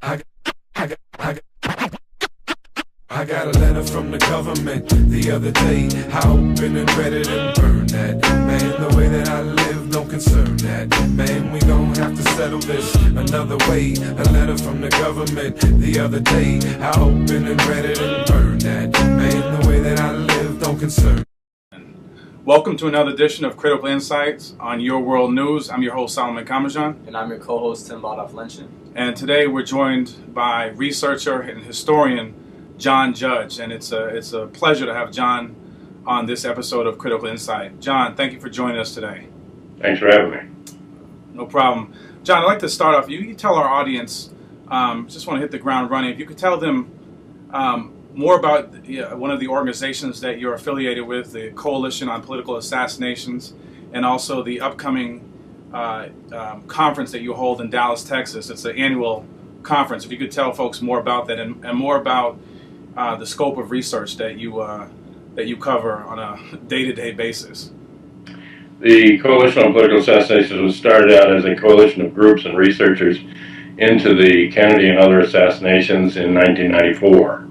I, I, I, I got a letter from the government the other day. I opened and read it and burned that. Man, the way that I live don't concern that. Man, we gon' have to settle this another way. A letter from the government the other day. I opened and read it and burned that. Man, the way that I live don't concern. Welcome to another edition of Critical Insights on Your World News. I'm your host, Solomon Comissiong. And I'm your co-host, Tim Baldauf-Lenschen. And today we're joined by researcher and historian John Judge. And it's a pleasure to have John on this episode of Critical Insight. John, thank you for joining us today. Thanks for having me. No problem. John, I'd like to start off. You tell our audience, just want to hit the ground running. If you could tell them more about one of the organizations that you're affiliated with, the Coalition on Political Assassinations, and also the upcoming conference that you hold in Dallas, Texas. It's an annual conference. If you could tell folks more about that and more about the scope of research that you cover on a day-to-day basis. The Coalition on Political Assassinations was started out as a coalition of groups and researchers into the Kennedy and other assassinations in 1994.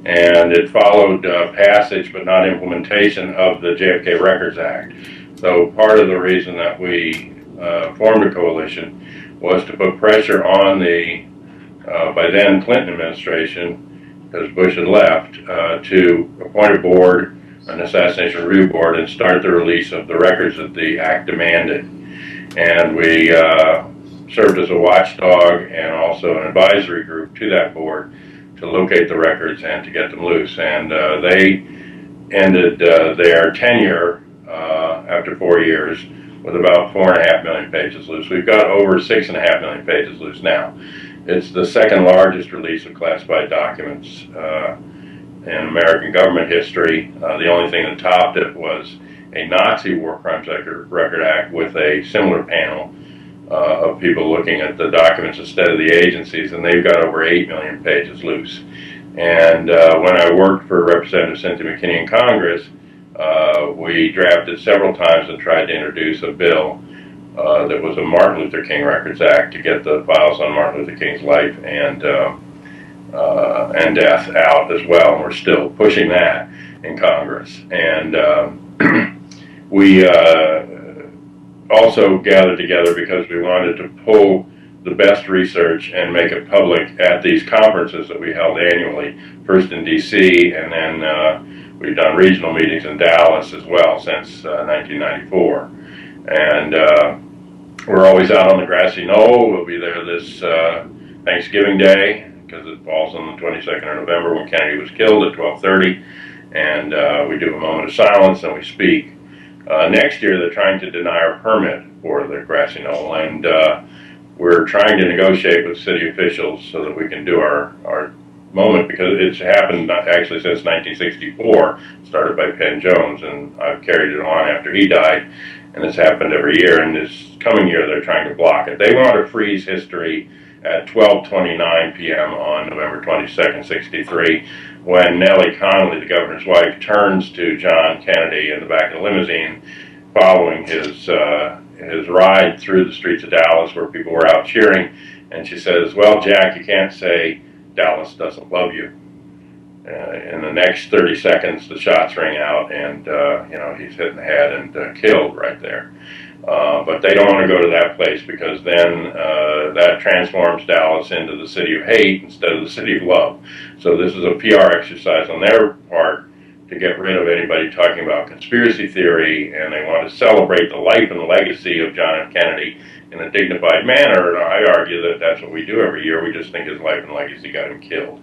And it followed passage but not implementation of the JFK Records Act. So part of the reason that we formed a coalition was to put pressure on the by then Clinton administration, because Bush had left, to appoint a board, an assassination review board, and start the release of the records that the act demanded. And we served as a watchdog and also an advisory group to that board to locate the records and to get them loose. And they ended their tenure after 4 years with about 4.5 million pages loose. We've got over 6.5 million pages loose now. It's the second largest release of classified documents in American government history. The only thing that topped it was a Nazi War Crimes Record Act with a similar panel of people looking at the documents instead of the agencies, and they've got over 8 million pages loose. And when I worked for Representative Cynthia McKinney in Congress, we drafted several times and tried to introduce a bill that was a Martin Luther King Records Act to get the files on Martin Luther King's life and death out as well. And we're still pushing that in Congress. And we also gathered together because we wanted to pull the best research and make it public at these conferences that we held annually, first in D.C. and then we've done regional meetings in Dallas as well since 1994. And we're always out on the grassy knoll. We'll be there this Thanksgiving Day because it falls on the 22nd of November when Kennedy was killed at 12:30. And we do a moment of silence and we speak. Next year, they're trying to deny our permit for the grassy knoll, and we're trying to negotiate with city officials so that we can do our moment, because it's happened actually since 1964, started by Penn Jones, and I've carried it on after he died, and it's happened every year, and this coming year they're trying to block it. They want to freeze history at 12:29 p.m. on November 22nd, 63, when Nellie Connolly, the governor's wife, turns to John Kennedy in the back of the limousine following his ride through the streets of Dallas where people were out cheering, and she says, "Well, Jack, you can't say Dallas doesn't love you." In the next 30 seconds, the shots ring out, and he's hit in the head and killed right there. But they don't want to go to that place because then that transforms Dallas into the city of hate instead of the city of love. So this is a PR exercise on their part to get rid of anybody talking about conspiracy theory, and they want to celebrate the life and legacy of John F. Kennedy in a dignified manner. And I argue that that's what we do every year. We just think his life and legacy got him killed,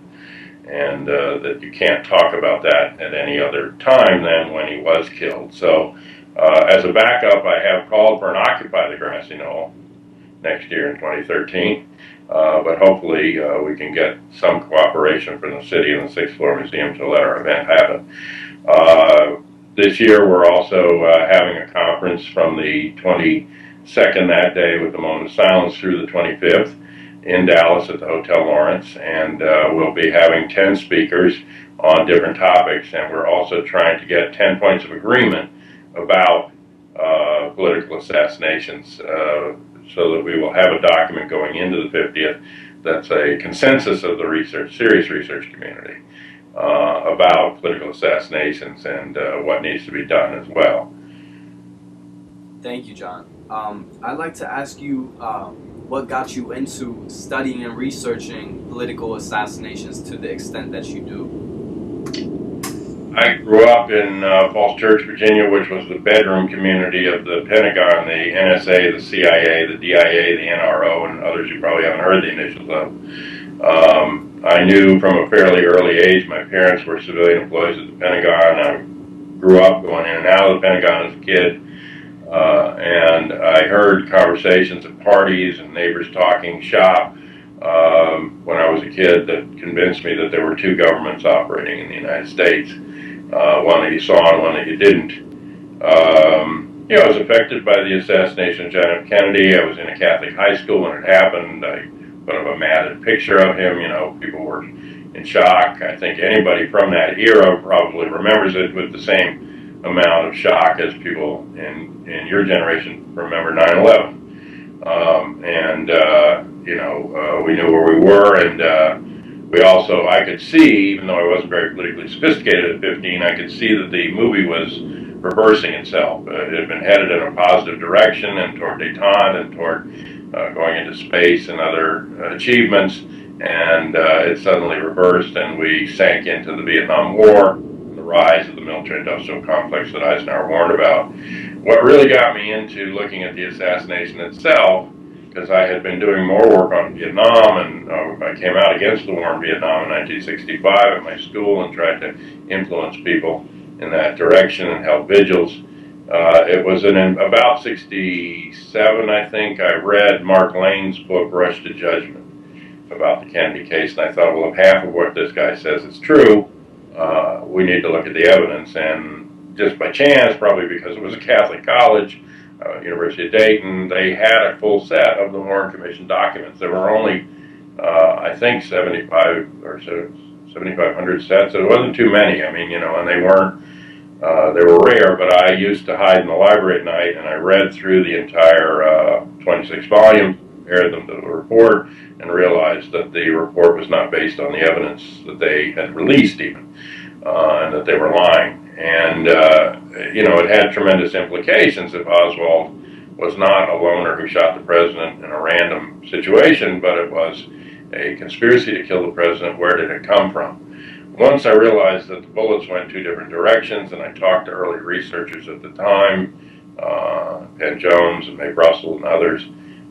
and that you can't talk about that at any other time than when he was killed. So as a backup, I have called for an Occupy the Grassy Knoll next year in 2013, but hopefully we can get some cooperation from the city and the Sixth Floor Museum to let our event happen. This year we're also having a conference from the 22nd that day with the moment of silence through the 25th in Dallas at the Hotel Lawrence, and we'll be having 10 speakers on different topics, and we're also trying to get 10 points of agreement about political assassinations so that we will have a document going into the 50th that's a consensus of the serious research community about political assassinations and what needs to be done as well. Thank you, John. I'd like to ask you what got you into studying and researching political assassinations to the extent that you do? I grew up in Falls Church, Virginia, which was the bedroom community of the Pentagon, the NSA, the CIA, the DIA, the NRO, and others you probably haven't heard the initials of. I knew from a fairly early age, my parents were civilian employees at the Pentagon. I grew up going in and out of the Pentagon as a kid, and I heard conversations at parties and neighbors talking shop when I was a kid that convinced me that there were two governments operating in the United States. One that you saw and one that you didn't. You know, I was affected by the assassination of John F. Kennedy. I was in a Catholic high school when it happened. I put up a matted picture of him. You know, people were in shock. I think anybody from that era probably remembers it with the same amount of shock as people in your generation remember 9/11. You know, we knew where we were, and we also, I could see, even though I wasn't very politically sophisticated at 15, I could see that the movie was reversing itself. It had been headed in a positive direction and toward detente and toward going into space and other achievements, and it suddenly reversed, and we sank into the Vietnam War, the rise of the military-industrial complex that Eisenhower warned about. What really got me into looking at the assassination itself, because I had been doing more work on Vietnam, and I came out against the war in Vietnam in 1965 at my school and tried to influence people in that direction and held vigils. It was in about 67, I think, I read Mark Lane's book, Rush to Judgment, about the Kennedy case, and I thought, well, if half of what this guy says is true, we need to look at the evidence. And just by chance, probably because it was a Catholic college, University of Dayton, they had a full set of the Warren Commission documents. There were only, I think, 75 or so, 7,500 sets. So it wasn't too many. I mean, you know, and they weren't, they were rare, but I used to hide in the library at night, and I read through the entire 26 volumes, compared them to the report, and realized that the report was not based on the evidence that they had released even, and that they were lying. And, you know, it had tremendous implications if Oswald was not a loner who shot the president in a random situation, but it was a conspiracy to kill the president. Where did it come from? Once I realized that the bullets went two different directions, and I talked to early researchers at the time, Penn Jones and May Russell and others,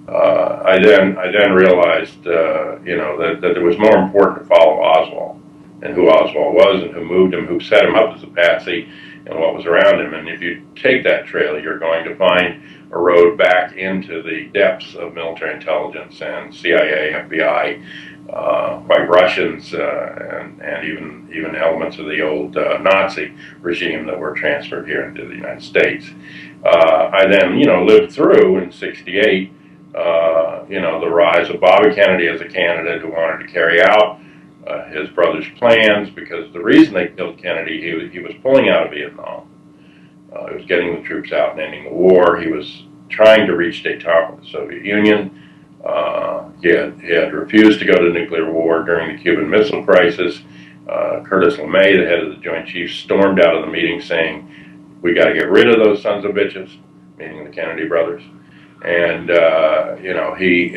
I then realized, you know, that it was more important to follow Oswald and who Oswald was and who moved him, who set him up as a patsy, and what was around him. And if you take that trail, you're going to find a road back into the depths of military intelligence and CIA, FBI, white Russians, and even elements of the old Nazi regime that were transferred here into the United States. I then, you know, lived through in '68, you know, the rise of Bobby Kennedy as a candidate who wanted to carry out his brother's plans, because the reason they killed Kennedy, he was pulling out of Vietnam. He was getting the troops out and ending the war. He was trying to reach detente with the Soviet Union. He had refused to go to nuclear war during the Cuban Missile Crisis. Curtis LeMay, the head of the Joint Chiefs, stormed out of the meeting saying, "We got to get rid of those sons of bitches," meaning the Kennedy brothers. And you know, he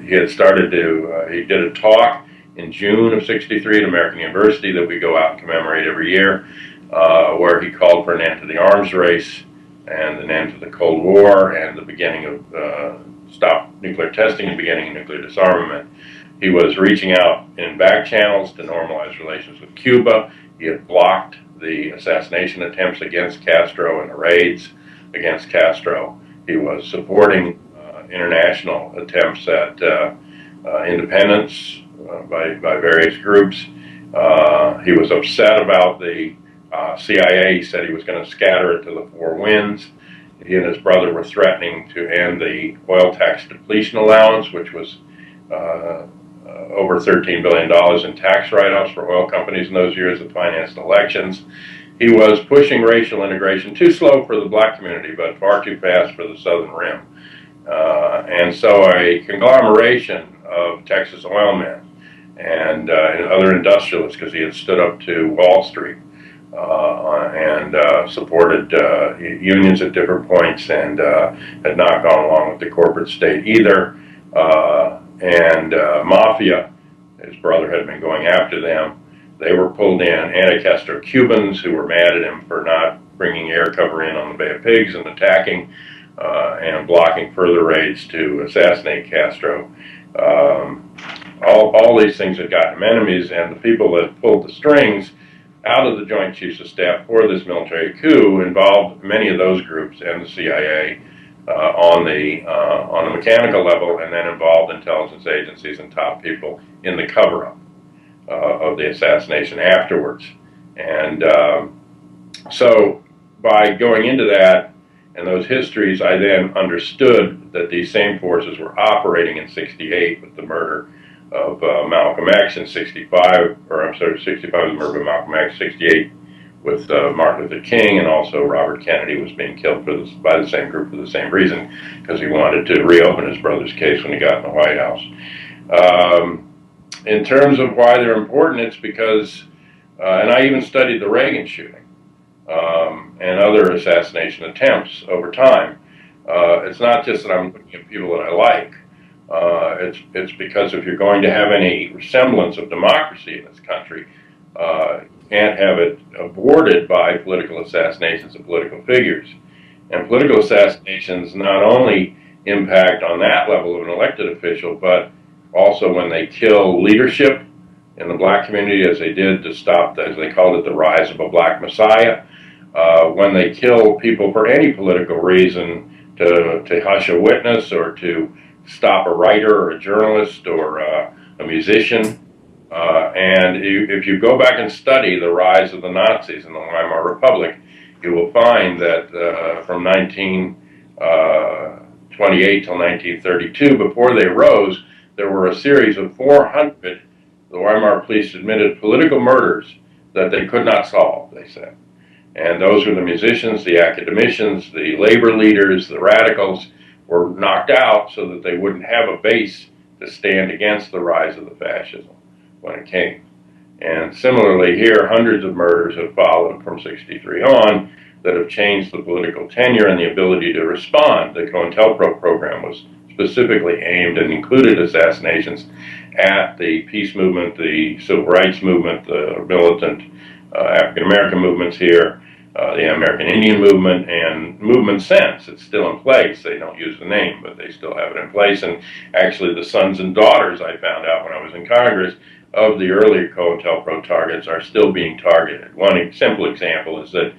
had started to he did a talk in June of '63 at American University that we go out and commemorate every year, where he called for an end to the arms race and an end to the Cold War and the beginning of stop nuclear testing and beginning of nuclear disarmament. He was reaching out in back channels to normalize relations with Cuba. He had blocked the assassination attempts against Castro and the raids against Castro. He was supporting international attempts at independence by various groups. He was upset about the CIA. He said he was going to scatter it to the four winds. He and his brother were threatening to end the oil tax depletion allowance, which was over $13 billion in tax write-offs for oil companies in those years that financed elections. He was pushing racial integration, too slow for the black community, but far too fast for the Southern Rim. And so a conglomeration of Texas oil men and other industrialists, because he had stood up to Wall Street and supported unions at different points, and had not gone along with the corporate state either. Mafia, his brother had been going after them. They were pulled in. Anti-Castro Cubans who were mad at him for not bringing air cover in on the Bay of Pigs and attacking and blocking further raids to assassinate Castro. All these things had gotten him enemies, and the people that pulled the strings out of the Joint Chiefs of Staff for this military coup involved many of those groups and the CIA on the mechanical level, and then involved intelligence agencies and top people in the cover-up of the assassination afterwards. And so by going into that and those histories, I then understood that these same forces were operating in '68 with the murder of Malcolm X, in '65, or I'm sorry, '65 the murder of Malcolm X, '68 with Martin Luther King, and also Robert Kennedy was being killed by the same group for the same reason, because he wanted to reopen his brother's case when he got in the White House. In terms of why they're important, it's because, and I even studied the Reagan shooting and other assassination attempts over time. It's not just that I'm looking at people that I like. It's because if you're going to have any semblance of democracy in this country, you can't have it aborted by political assassinations of political figures. And political assassinations not only impact on that level of an elected official, but also when they kill leadership in the black community, as they did to stop, as they called it, the rise of a black messiah. When they kill people for any political reason, to hush a witness or to stop a writer or a journalist or a musician. And if you go back and study the rise of the Nazis in the Weimar Republic, you will find that from 1928 till 1932, before they rose, there were a series of 400, the Weimar police admitted, political murders that they could not solve, they said. And those were the musicians, the academicians, the labor leaders, the radicals, were knocked out so that they wouldn't have a base to stand against the rise of the fascism when it came. And similarly here, hundreds of murders have followed from '63 on that have changed the political tenure and the ability to respond. The COINTELPRO program was specifically aimed and included assassinations at the peace movement, the civil rights movement, the militant African American movements here, the American Indian movement, and movement since. It's still in place. They don't use the name, but they still have it in place. And actually the sons and daughters, I found out when I was in Congress, of the earlier COINTELPRO targets are still being targeted. One simple example is that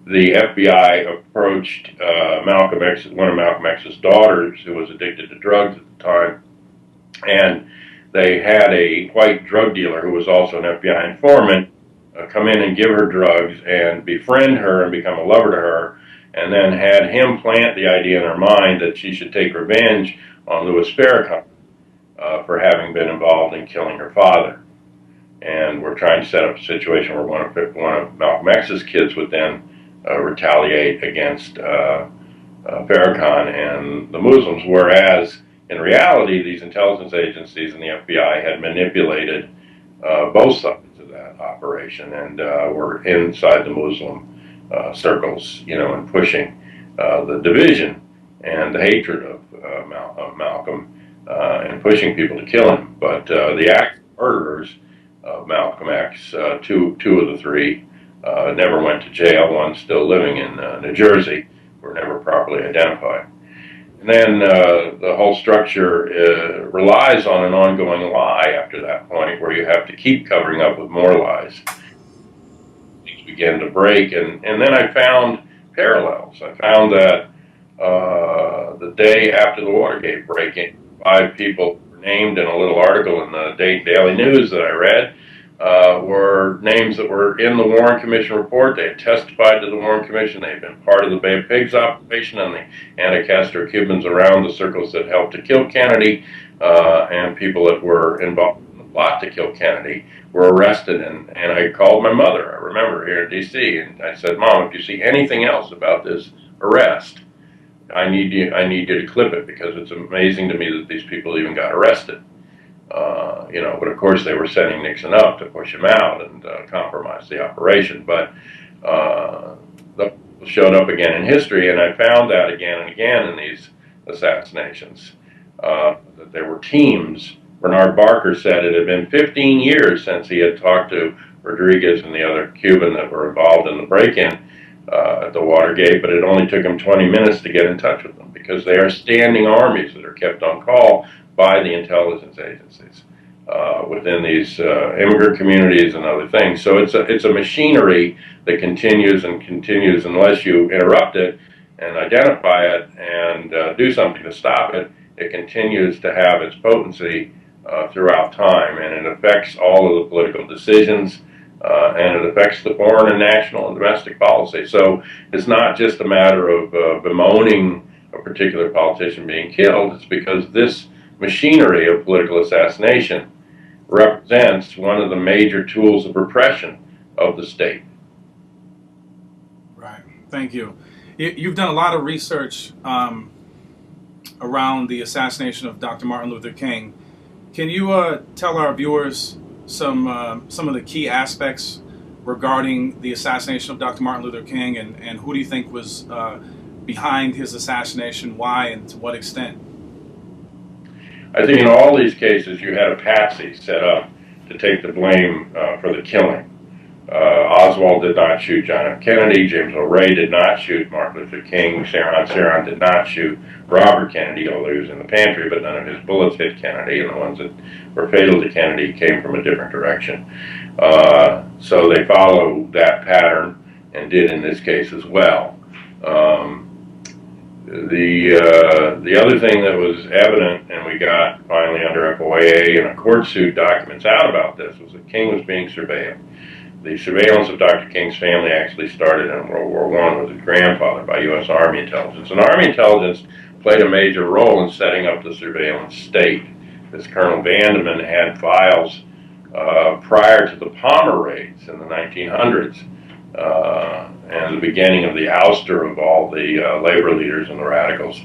the FBI approached Malcolm X, one of Malcolm X's daughters, who was addicted to drugs at the time, and they had a white drug dealer who was also an FBI informant come in and give her drugs and befriend her and become a lover to her, and then had him plant the idea in her mind that she should take revenge on Louis Farrakhan for having been involved in killing her father. And we're trying to set up a situation where one of Malcolm X's kids would then retaliate against Farrakhan and the Muslims, whereas in reality these intelligence agencies and the FBI had manipulated both sides of that operation and were inside the Muslim circles, and pushing the division and the hatred of Malcolm and pushing people to kill him. But the actual murderers of Malcolm X, two of the three, never went to jail. One's still living in New Jersey, were never properly identified. And then the whole structure relies on an ongoing lie after that point, where you have to keep covering up with more lies. Things begin to break, and then I found parallels. I found that the day after the Watergate breaking, 5 people were named in a little article in the Daily News that I read, were names that were in the Warren Commission report. They had testified to the Warren Commission. They had been part of the Bay of Pigs operation and the anti-Castro Cubans around the circles that helped to kill Kennedy, and people that were involved in the plot to kill Kennedy were arrested. And I called my mother, I remember, here in D.C., and I said, "Mom, if you see anything else about this arrest, I need you to clip it because it's amazing to me that these people even got arrested. You know, but of course they were setting Nixon up to push him out and compromise the operation. But the people showed up again in history, and I found that again and again in these assassinations, that there were teams. Bernard Barker said it had been 15 years since he had talked to Rodriguez and the other Cuban that were involved in the break-in at the Watergate, but it only took him 20 minutes to get in touch with them because they are standing armies that are kept on call by the intelligence agencies within these immigrant communities and other things. So it's a machinery that continues and continues unless you interrupt it and identify it and do something to stop it. It continues to have its potency throughout time, and it affects all of the political decisions, and it affects the foreign and national and domestic policy. So it's not just a matter of bemoaning a particular politician being killed. It's because this machinery of political assassination represents one of the major tools of repression of the state. Right. Thank you. You've done a lot of research around the assassination of Dr. Martin Luther King. Can you tell our viewers some of the key aspects regarding the assassination of Dr. Martin Luther King, and who do you think was behind his assassination, why, and to what extent? I think in all these cases you had a patsy set up to take the blame for the killing. Oswald did not shoot John F. Kennedy. James Earl Ray did not shoot Martin Luther King. Sirhan did not shoot Robert Kennedy, although he was in the pantry, but none of his bullets hit Kennedy, and the ones that were fatal to Kennedy came from a different direction. So they followed that pattern and did in this case as well. The other thing that was evident, and we got finally under FOIA and a court suit documents out about this, was that King was being surveilled. The surveillance of Dr. King's family actually started in World War I with his grandfather by U.S. Army intelligence. And Army intelligence played a major role in setting up the surveillance state. This Colonel Vandeman had files prior to the Palmer raids in the 1900s and the beginning of the ouster of all the labor leaders and the radicals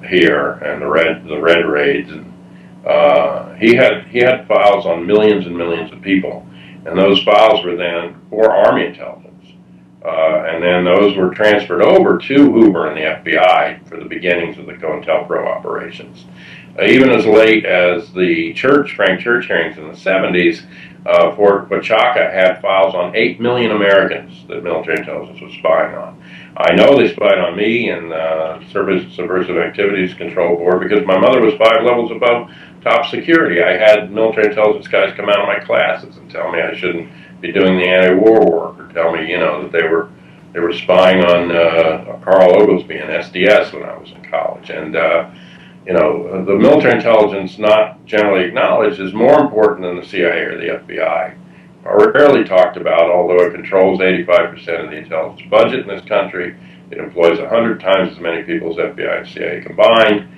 here, and the red raids. And he had files on millions and millions of people. And those files were then for Army intelligence. And then those were transferred over to Hoover and the FBI for the beginnings of the COINTELPRO operations. Even as late as the Frank Church hearings in the 70s, Fort Huachaca had files on 8 million Americans that military intelligence was spying on. I know they spied on me and Subversive Activities Control Board because my mother was 5 levels above top security. I had military intelligence guys come out of my classes and tell me I shouldn't be doing the anti-war work, or tell me, you know, that they were spying on Carl Oglesby and SDS when I was in college. And you know, the military intelligence, not generally acknowledged, is more important than the CIA or the FBI. Are rarely talked about, although it controls 85% of the intelligence budget in this country. It employs 100 times as many people as FBI and CIA combined.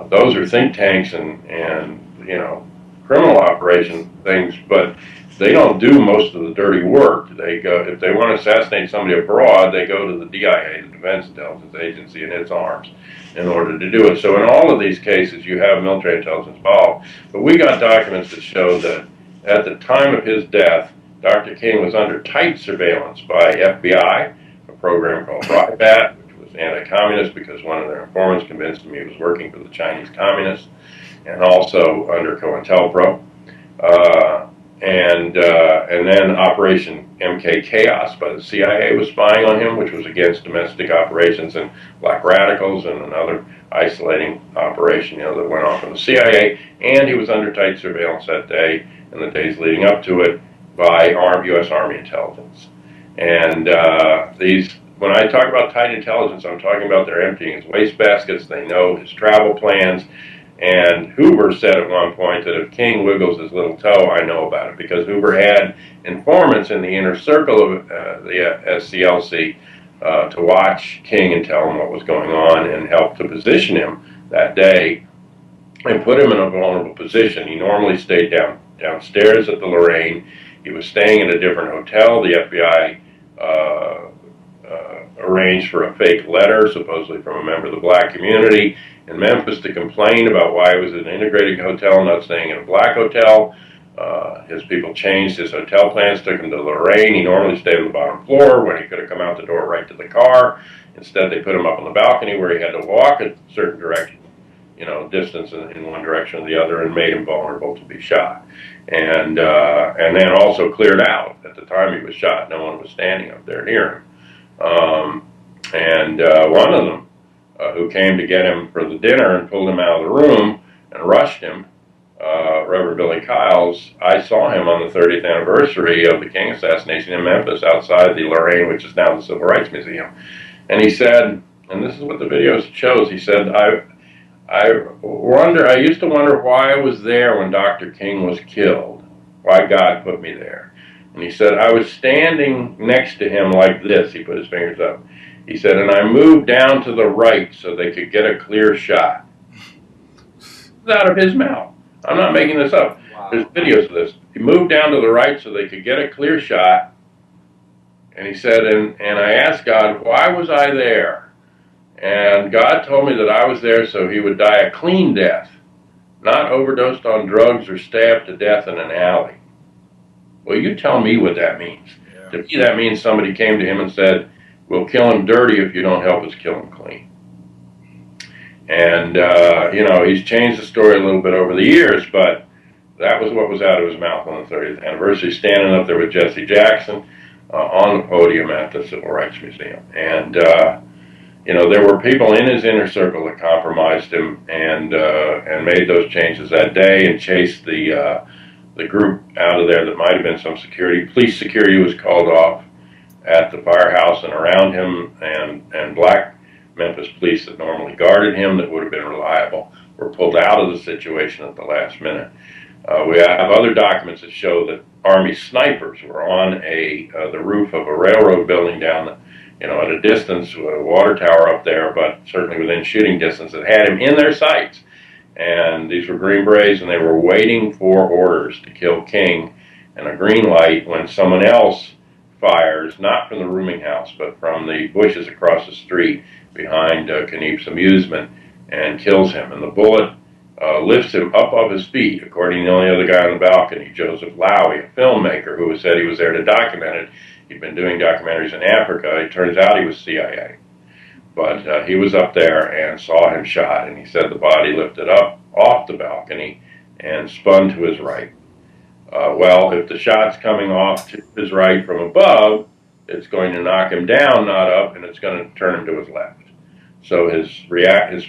Those are think tanks and you know, criminal operation things, but they don't do most of the dirty work. They go, if they want to assassinate somebody abroad, they go to the DIA, the Defense Intelligence Agency, and its arms in order to do it. So in all of these cases, you have military intelligence involved. But we got documents that show that at the time of his death, Dr. King was under tight surveillance by FBI, a program called RIBAT, anti-communist, because one of their informants convinced him he was working for the Chinese communists, and also under COINTELPRO, and then Operation MK Chaos by the CIA was spying on him, which was against domestic operations and black radicals, and another isolating operation, you know, that went on from the CIA. And he was under tight surveillance that day and the days leading up to it by U.S. Army intelligence. And when I talk about tight intelligence, I'm talking about they're emptying his wastebaskets. They know his travel plans. And Hoover said at one point that if King wiggles his little toe, I know about it, because Hoover had informants in the inner circle of the SCLC to watch King and tell him what was going on and help to position him that day and put him in a vulnerable position. He normally stayed downstairs at the Lorraine. He was staying in a different hotel. The FBI arranged for a fake letter, supposedly from a member of the black community in Memphis, to complain about why he was in an integrated hotel, not staying in a black hotel. His people changed his hotel plans, took him to Lorraine. He normally stayed on the bottom floor when he could have come out the door right to the car. Instead, they put him up on the balcony where he had to walk a certain direction, distance in one direction or the other, and made him vulnerable to be shot. And then also cleared out at the time he was shot. No one was standing up there near him. One of them, who came to get him for the dinner and pulled him out of the room and rushed him, Reverend Billy Kiles, I saw him on the 30th anniversary of the King assassination in Memphis outside the Lorraine, which is now the Civil Rights Museum. And he said, and this is what the video shows, he said, I used to wonder why I was there when Dr. King was killed, why God put me there. And he said, I was standing next to him like this, he put his fingers up. He said, and I moved down to the right so they could get a clear shot. It's out of his mouth. I'm not making this up. Wow. There's videos of this. He moved down to the right so they could get a clear shot. And he said, and I asked God, why was I there? And God told me that I was there so he would die a clean death, not overdosed on drugs or stabbed to death in an alley. Well, you tell me what that means. Yeah. To me, that means somebody came to him and said, we'll kill him dirty if you don't help us kill him clean. And, he's changed the story a little bit over the years, but that was what was out of his mouth on the 30th anniversary, standing up there with Jesse Jackson on the podium at the Civil Rights Museum. And, there were people in his inner circle that compromised him and made those changes that day and chased the group out of there that might have been some security. Police security was called off at the firehouse and around him, and black Memphis police that normally guarded him, that would have been reliable, were pulled out of the situation at the last minute. We have other documents that show that Army snipers were on the roof of a railroad building down, at a distance, a water tower up there, but certainly within shooting distance, that had him in their sights. And these were Green Berets, and they were waiting for orders to kill King and a green light when someone else fires, not from the rooming house, but from the bushes across the street behind Kniep's amusement, and kills him. And the bullet lifts him up off his feet, according to the only other guy on the balcony, Joseph Lowy, a filmmaker who said he was there to document it. He'd been doing documentaries in Africa. It turns out he was CIA. But he was up there and saw him shot, and he said the body lifted up off the balcony and spun to his right. Well, if the shot's coming off to his right from above, it's going to knock him down, not up, and it's going to turn him to his left. So his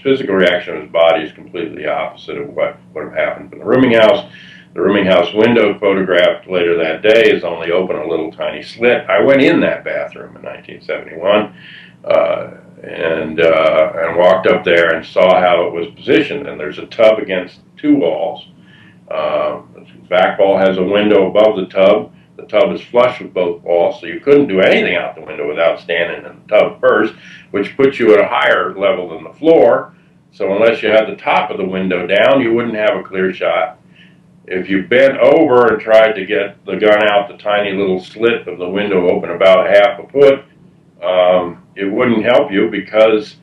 physical reaction of his body is completely the opposite of what would have happened in the rooming house. The rooming house window photographed later that day is only open a little tiny slit. I went in that bathroom in 1971 and walked up there and saw how it was positioned. And there's a tub against two walls. The back wall has a window above the tub. The tub is flush with both walls, so you couldn't do anything out the window without standing in the tub first, which puts you at a higher level than the floor. So unless you had the top of the window down, you wouldn't have a clear shot. If you bent over and tried to get the gun out the tiny little slit of the window open about half a foot, it wouldn't help you, because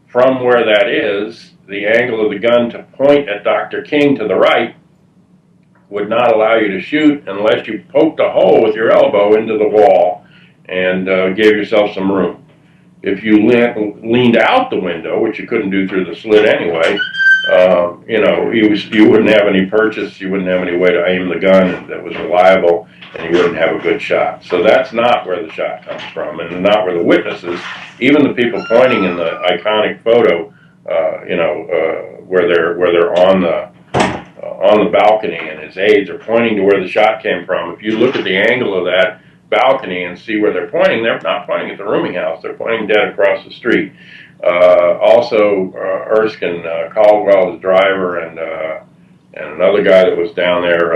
from where that is, the angle of the gun to point at Dr. King to the right would not allow you to shoot unless you poked a hole with your elbow into the wall and gave yourself some room. If you leaned out the window, which you couldn't do through the slit anyway, you wouldn't have any purchase, you wouldn't have any way to aim the gun that was reliable, and you wouldn't have a good shot. So that's not where the shot comes from, and not where the witnesses, even the people pointing in the iconic photo, where they're on the balcony, and his aides are pointing to where the shot came from. If you look at the angle of that balcony and see where they're not pointing at the rooming house, they're pointing dead across the street. Also, Erskine Caldwell, the driver, and another guy that was down there,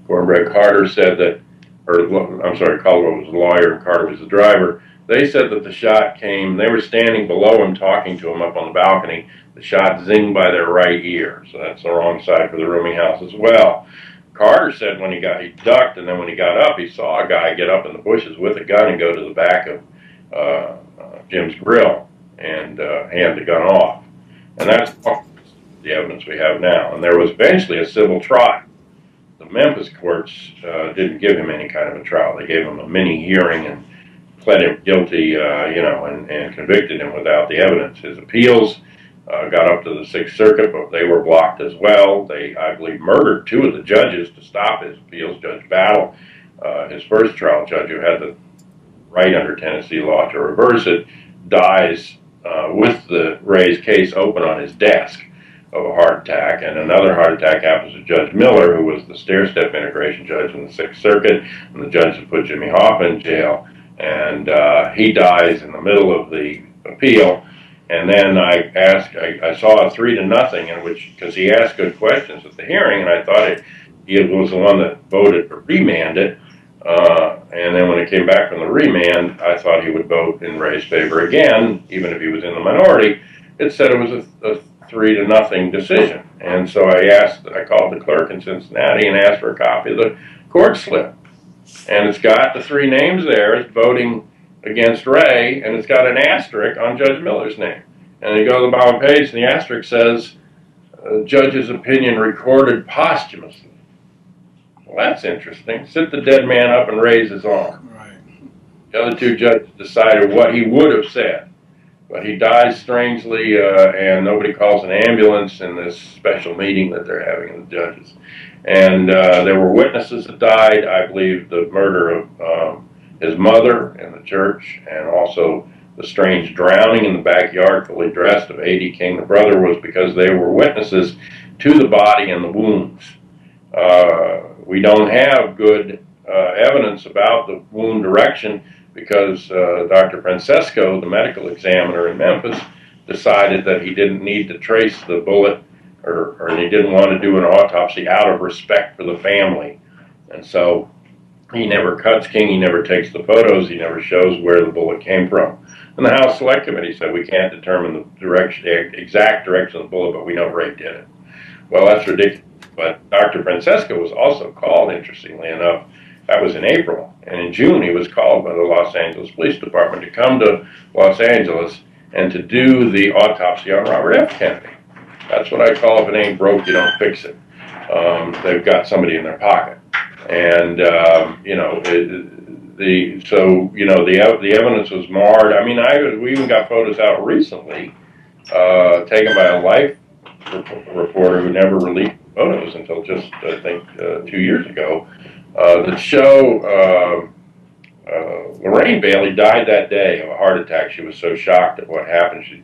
Cornbread Carter, said that, Caldwell was the lawyer and Carter was the driver. They said that the shot came, they were standing below him talking to him up on the balcony. The shot zinged by their right ear, so that's the wrong side for the rooming house as well. Carter said when he ducked, and then when he got up, he saw a guy get up in the bushes with a gun and go to the back of Jim's grill and hand the gun off. And that's the evidence we have now. And there was eventually a civil trial. The Memphis courts didn't give him any kind of a trial. They gave him a mini hearing and pled him guilty, and convicted him without the evidence. His appeals got up to the Sixth Circuit, but they were blocked as well. They, I believe, murdered two of the judges to stop his appeals. Judge Battle, his first trial judge, who had the right under Tennessee law to reverse it, dies with the Ray's case open on his desk of a heart attack. And another heart attack happens to Judge Miller, who was the stair-step integration judge in the Sixth Circuit, and the judge that put Jimmy Hoffa in jail. And he dies in the middle of the appeal. And then I saw a 3-0 in which, because he asked good questions at the hearing, and I thought he was the one that voted for remand it. And then when it came back from the remand, I thought he would vote in Ray's favor again, even if he was in the minority. It said it was a 3-0 decision. And so I called the clerk in Cincinnati and asked for a copy of the court slip. And it's got the 3 names there. It's voting against Ray, and it's got an asterisk on Judge Miller's name. And you go to the bottom page, and the asterisk says, judge's opinion recorded posthumously. Well, that's interesting. Sit the dead man up and raise his arm. Right. The other 2 judges decided what he would have said. But he dies strangely, and nobody calls an ambulance in this special meeting that they're having with the judges. And there were witnesses that died. I believe the murder of his mother in the church, and also the strange drowning in the backyard, fully dressed, of A.D. King, the brother, was because they were witnesses to the body and the wounds. We don't have good evidence about the wound direction because Dr. Francesco, the medical examiner in Memphis, decided that he didn't need to trace the bullet, or he didn't want to do an autopsy out of respect for the family. And so he never cuts King, he never takes the photos, he never shows where the bullet came from. And the House Select Committee said we can't determine the exact direction of the bullet, but we know Ray did it. Well, that's ridiculous. But Dr. Francesco was also called, interestingly enough. That was in April. And in June, he was called by the Los Angeles Police Department to come to Los Angeles and to do the autopsy on Robert F. Kennedy. That's what I call, if it ain't broke, you don't fix it. They've got somebody in their pocket. And, the evidence was marred. I mean, we even got photos out recently taken by a Life reporter who never released photos until just, I think, 2 years ago, that show Lorraine Bailey died that day of a heart attack. She was so shocked at what happened, she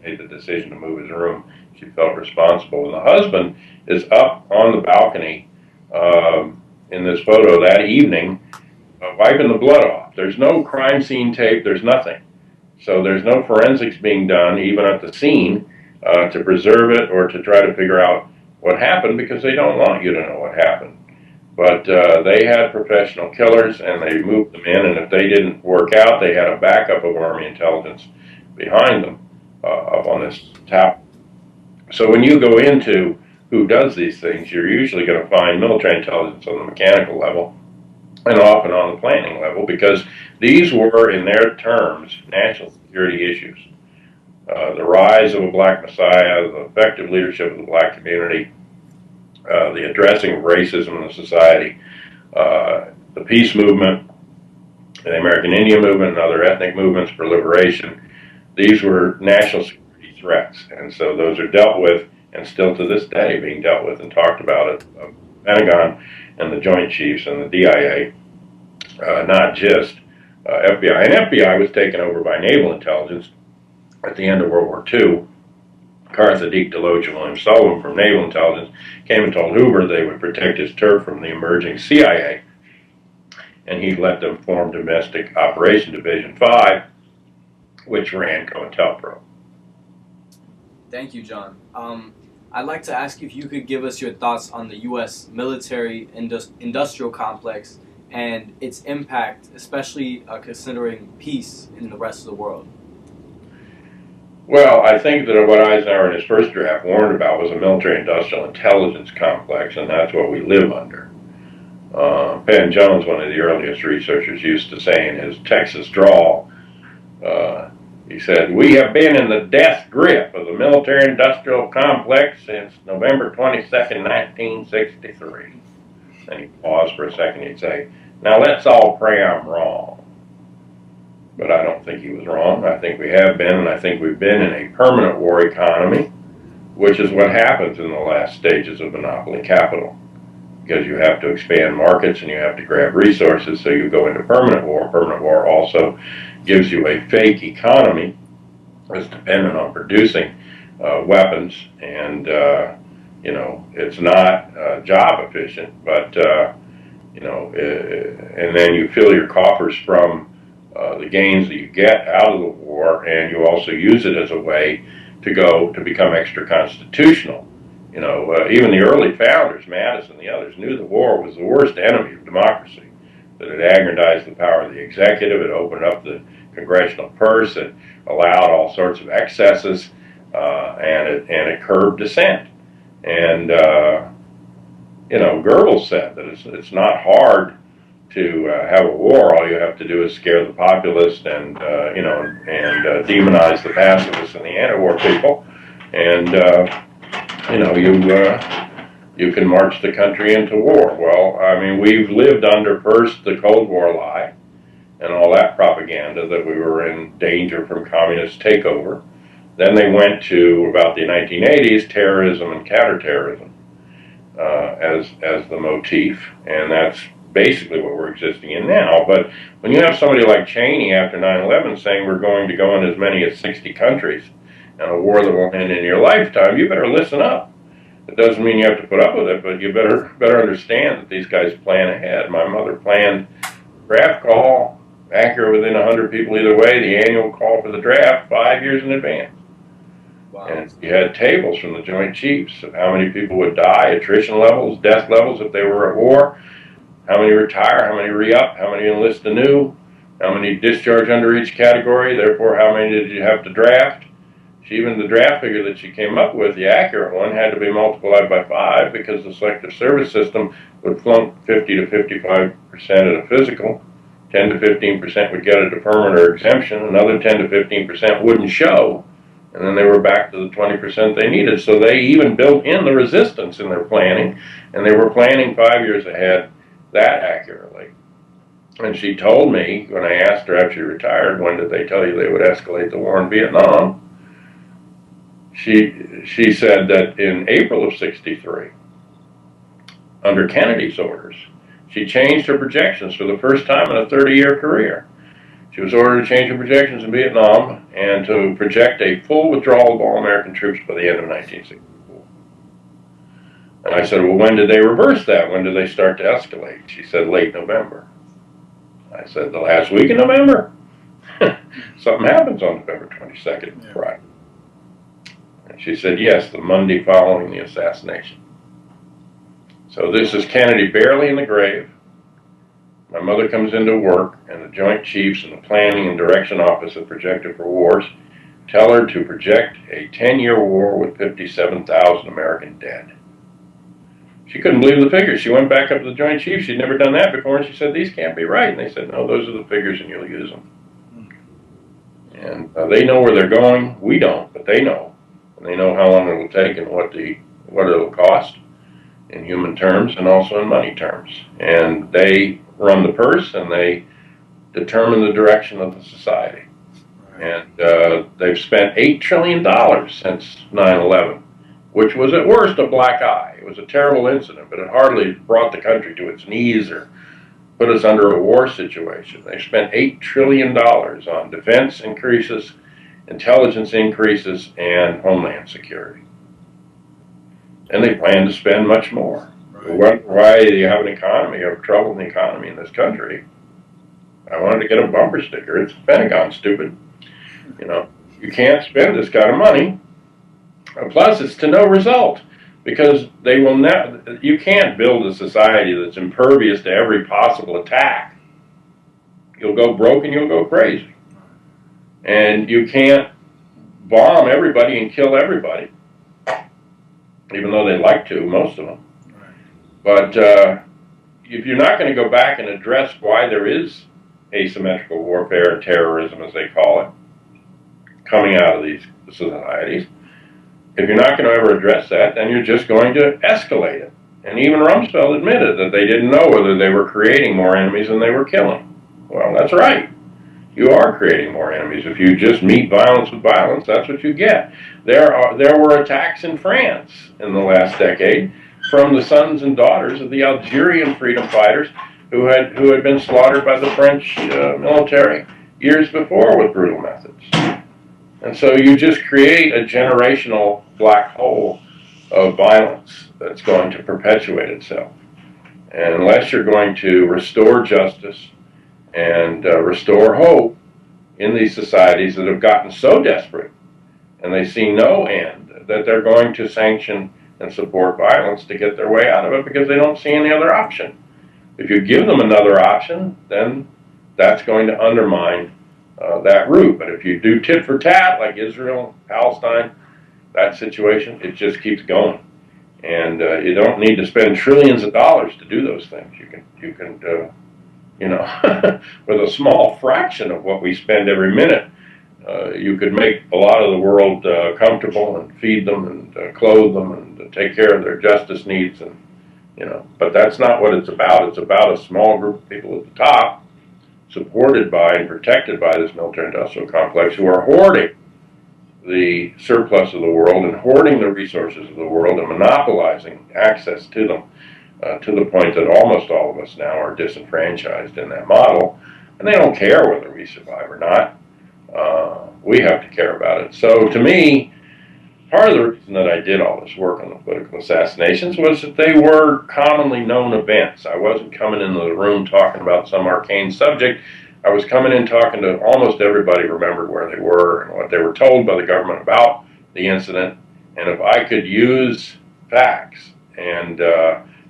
made the decision to move his room. She felt responsible. And the husband is up on the balcony in this photo that evening, wiping the blood off. There's no crime scene tape, there's nothing. So there's no forensics being done, even at the scene, to preserve it or to try to figure out what happened, because they don't want you to know what happened. But they had professional killers, and they moved them in, and if they didn't work out, they had a backup of Army intelligence behind them up on this top. So when you go into who does these things, you're usually going to find military intelligence on the mechanical level, and often on the planning level, because these were, in their terms, national security issues. The rise of a black messiah, the effective leadership of the black community, the addressing of racism in the society, the peace movement, the American Indian movement, and other ethnic movements for liberation. These were national security threats, and so those are dealt with, and still to this day being dealt with and talked about at the Pentagon and the Joint Chiefs and the DIA, not just FBI. And FBI was taken over by naval intelligence at the end of World War II. Carthadique, Deloach, and William Sullivan from Naval Intelligence came and told Hoover they would protect his turf from the emerging CIA, and he let them form Domestic Operation Division 5, which ran COINTELPRO. Thank you, John. I'd like to ask you if you could give us your thoughts on the U.S. military industrial complex and its impact, especially considering peace in the rest of the world. Well, I think that what Eisenhower in his first draft warned about was a military-industrial intelligence complex, and that's what we live under. Penn Jones, one of the earliest researchers, used to say in his Texas drawl, He said, "We have been in the death grip of the military-industrial complex since November 22nd, 1963. Then he'd pause for a second. He'd say, "Now let's all pray I'm wrong." But I don't think he was wrong. I think we have been, and I think we've been in a permanent war economy, which is what happens in the last stages of monopoly capital. Because you have to expand markets and you have to grab resources, so you go into permanent war. Permanent war also gives you a fake economy that's dependent on producing weapons, and you know, it's not job efficient, but you know, and then you fill your coffers from the gains that you get out of the war, and you also use it as a way to become extra constitutional. You know, even the early founders, Madison and the others, knew the war was the worst enemy of democracy, that it aggrandized the power of the executive, it opened up the congressional purse, it allowed all sorts of excesses, and it curbed dissent. And you know, Goebbels said that it's not hard to have a war. All you have to do is scare the populace and you know, and demonize the pacifists and the anti-war people, and you know, you can march the country into war. Well, I mean, we've lived under first the Cold War lie and all that propaganda that we were in danger from communist takeover. Then they went to, about the 1980s, terrorism and counterterrorism as the motif, and that's basically what we're existing in now. But when you have somebody like Cheney after 9/11 saying we're going to go in as many as 60 countries and a war that will end in your lifetime, you better listen up. It doesn't mean you have to put up with it, but you better understand that these guys plan ahead. My mother planned draft call, accurate within 100 people either way, the annual call for the draft 5 years in advance. Wow. And you had tables from the Joint Chiefs of how many people would die, attrition levels, death levels if they were at war, how many retire, how many re-up, how many enlist anew, how many discharge under each category, therefore how many did you have to draft. Even the draft figure that she came up with, the accurate one, had to be multiplied by 5 because the selective service system would flunk 50 to 55% at a physical, 10 to 15% would get a deferment or exemption, another 10 to 15% wouldn't show, and then they were back to the 20% they needed. So they even built in the resistance in their planning, and they were planning 5 years ahead that accurately. And she told me, when I asked her after she retired, when did they tell you they would escalate the war in Vietnam? She said that in April of '63, under Kennedy's orders, she changed her projections for the first time in a 30-year career. She was ordered to change her projections in Vietnam and to project a full withdrawal of all American troops by the end of 1964. And I said, well, when did they reverse that? When did they start to escalate? She said, late November. I said, the last week in November? Something happens on November 22nd, yeah. Friday. And she said, yes, the Monday following the assassination. So this is Kennedy barely in the grave. My mother comes into work, and the Joint Chiefs and the Planning and Direction Office of Projected for Wars tell her to project a 10-year war with 57,000 American dead. She couldn't believe the figures. She went back up to the Joint Chiefs. She'd never done that before, and she said, these can't be right. And they said, no, those are the figures, and you'll use them. And they know where they're going. We don't, but they know. And they know how long it'll take and what it'll cost in human terms and also in money terms. And they run the purse, and they determine the direction of the society. And they've spent $8 trillion since 9/11, which was at worst a black eye. It was a terrible incident, but it hardly brought the country to its knees or put us under a war situation. They spent $8 trillion on defense increases, intelligence increases, and homeland security. And they plan to spend much more. Right. Why do you have an economy, or trouble in the economy in this country? I wanted to get a bumper sticker. It's the Pentagon, stupid. You know, you can't spend this kind of money. Plus, it's to no result, because they will never. You can't build a society that's impervious to every possible attack. You'll go broke and you'll go crazy. And you can't bomb everybody and kill everybody, even though they'd like to, most of them. But if you're not going to go back and address why there is asymmetrical warfare and terrorism, as they call it, coming out of these societies. If you're not going to ever address that, then you're just going to escalate it. And even Rumsfeld admitted that they didn't know whether they were creating more enemies than they were killing. Well, that's right. You are creating more enemies. If you just meet violence with violence, that's what you get. There were attacks in France in the last decade from the sons and daughters of the Algerian freedom fighters who had been slaughtered by the French military years before with brutal methods. And so you just create a generational black hole of violence that's going to perpetuate itself. And unless you're going to restore justice and restore hope in these societies that have gotten so desperate and they see no end, that they're going to sanction and support violence to get their way out of it because they don't see any other option. If you give them another option, then that's going to undermine that route. But if you do tit for tat, like Israel, Palestine, that situation, it just keeps going. And you don't need to spend trillions of dollars to do those things. You can with a small fraction of what we spend every minute, you could make a lot of the world comfortable and feed them and clothe them and take care of their justice needs. And but that's not what it's about. It's about a small group of people at the top, supported by and protected by this military-industrial complex, who are hoarding the surplus of the world and hoarding the resources of the world and monopolizing access to them to the point that almost all of us now are disenfranchised in that model, and they don't care whether we survive or not. We have to care about it. So to me, part of the reason that I did all this work on the political assassinations was that they were commonly known events. I wasn't coming into the room talking about some arcane subject. I was coming in talking to almost everybody who remembered where they were and what they were told by the government about the incident. And if I could use facts and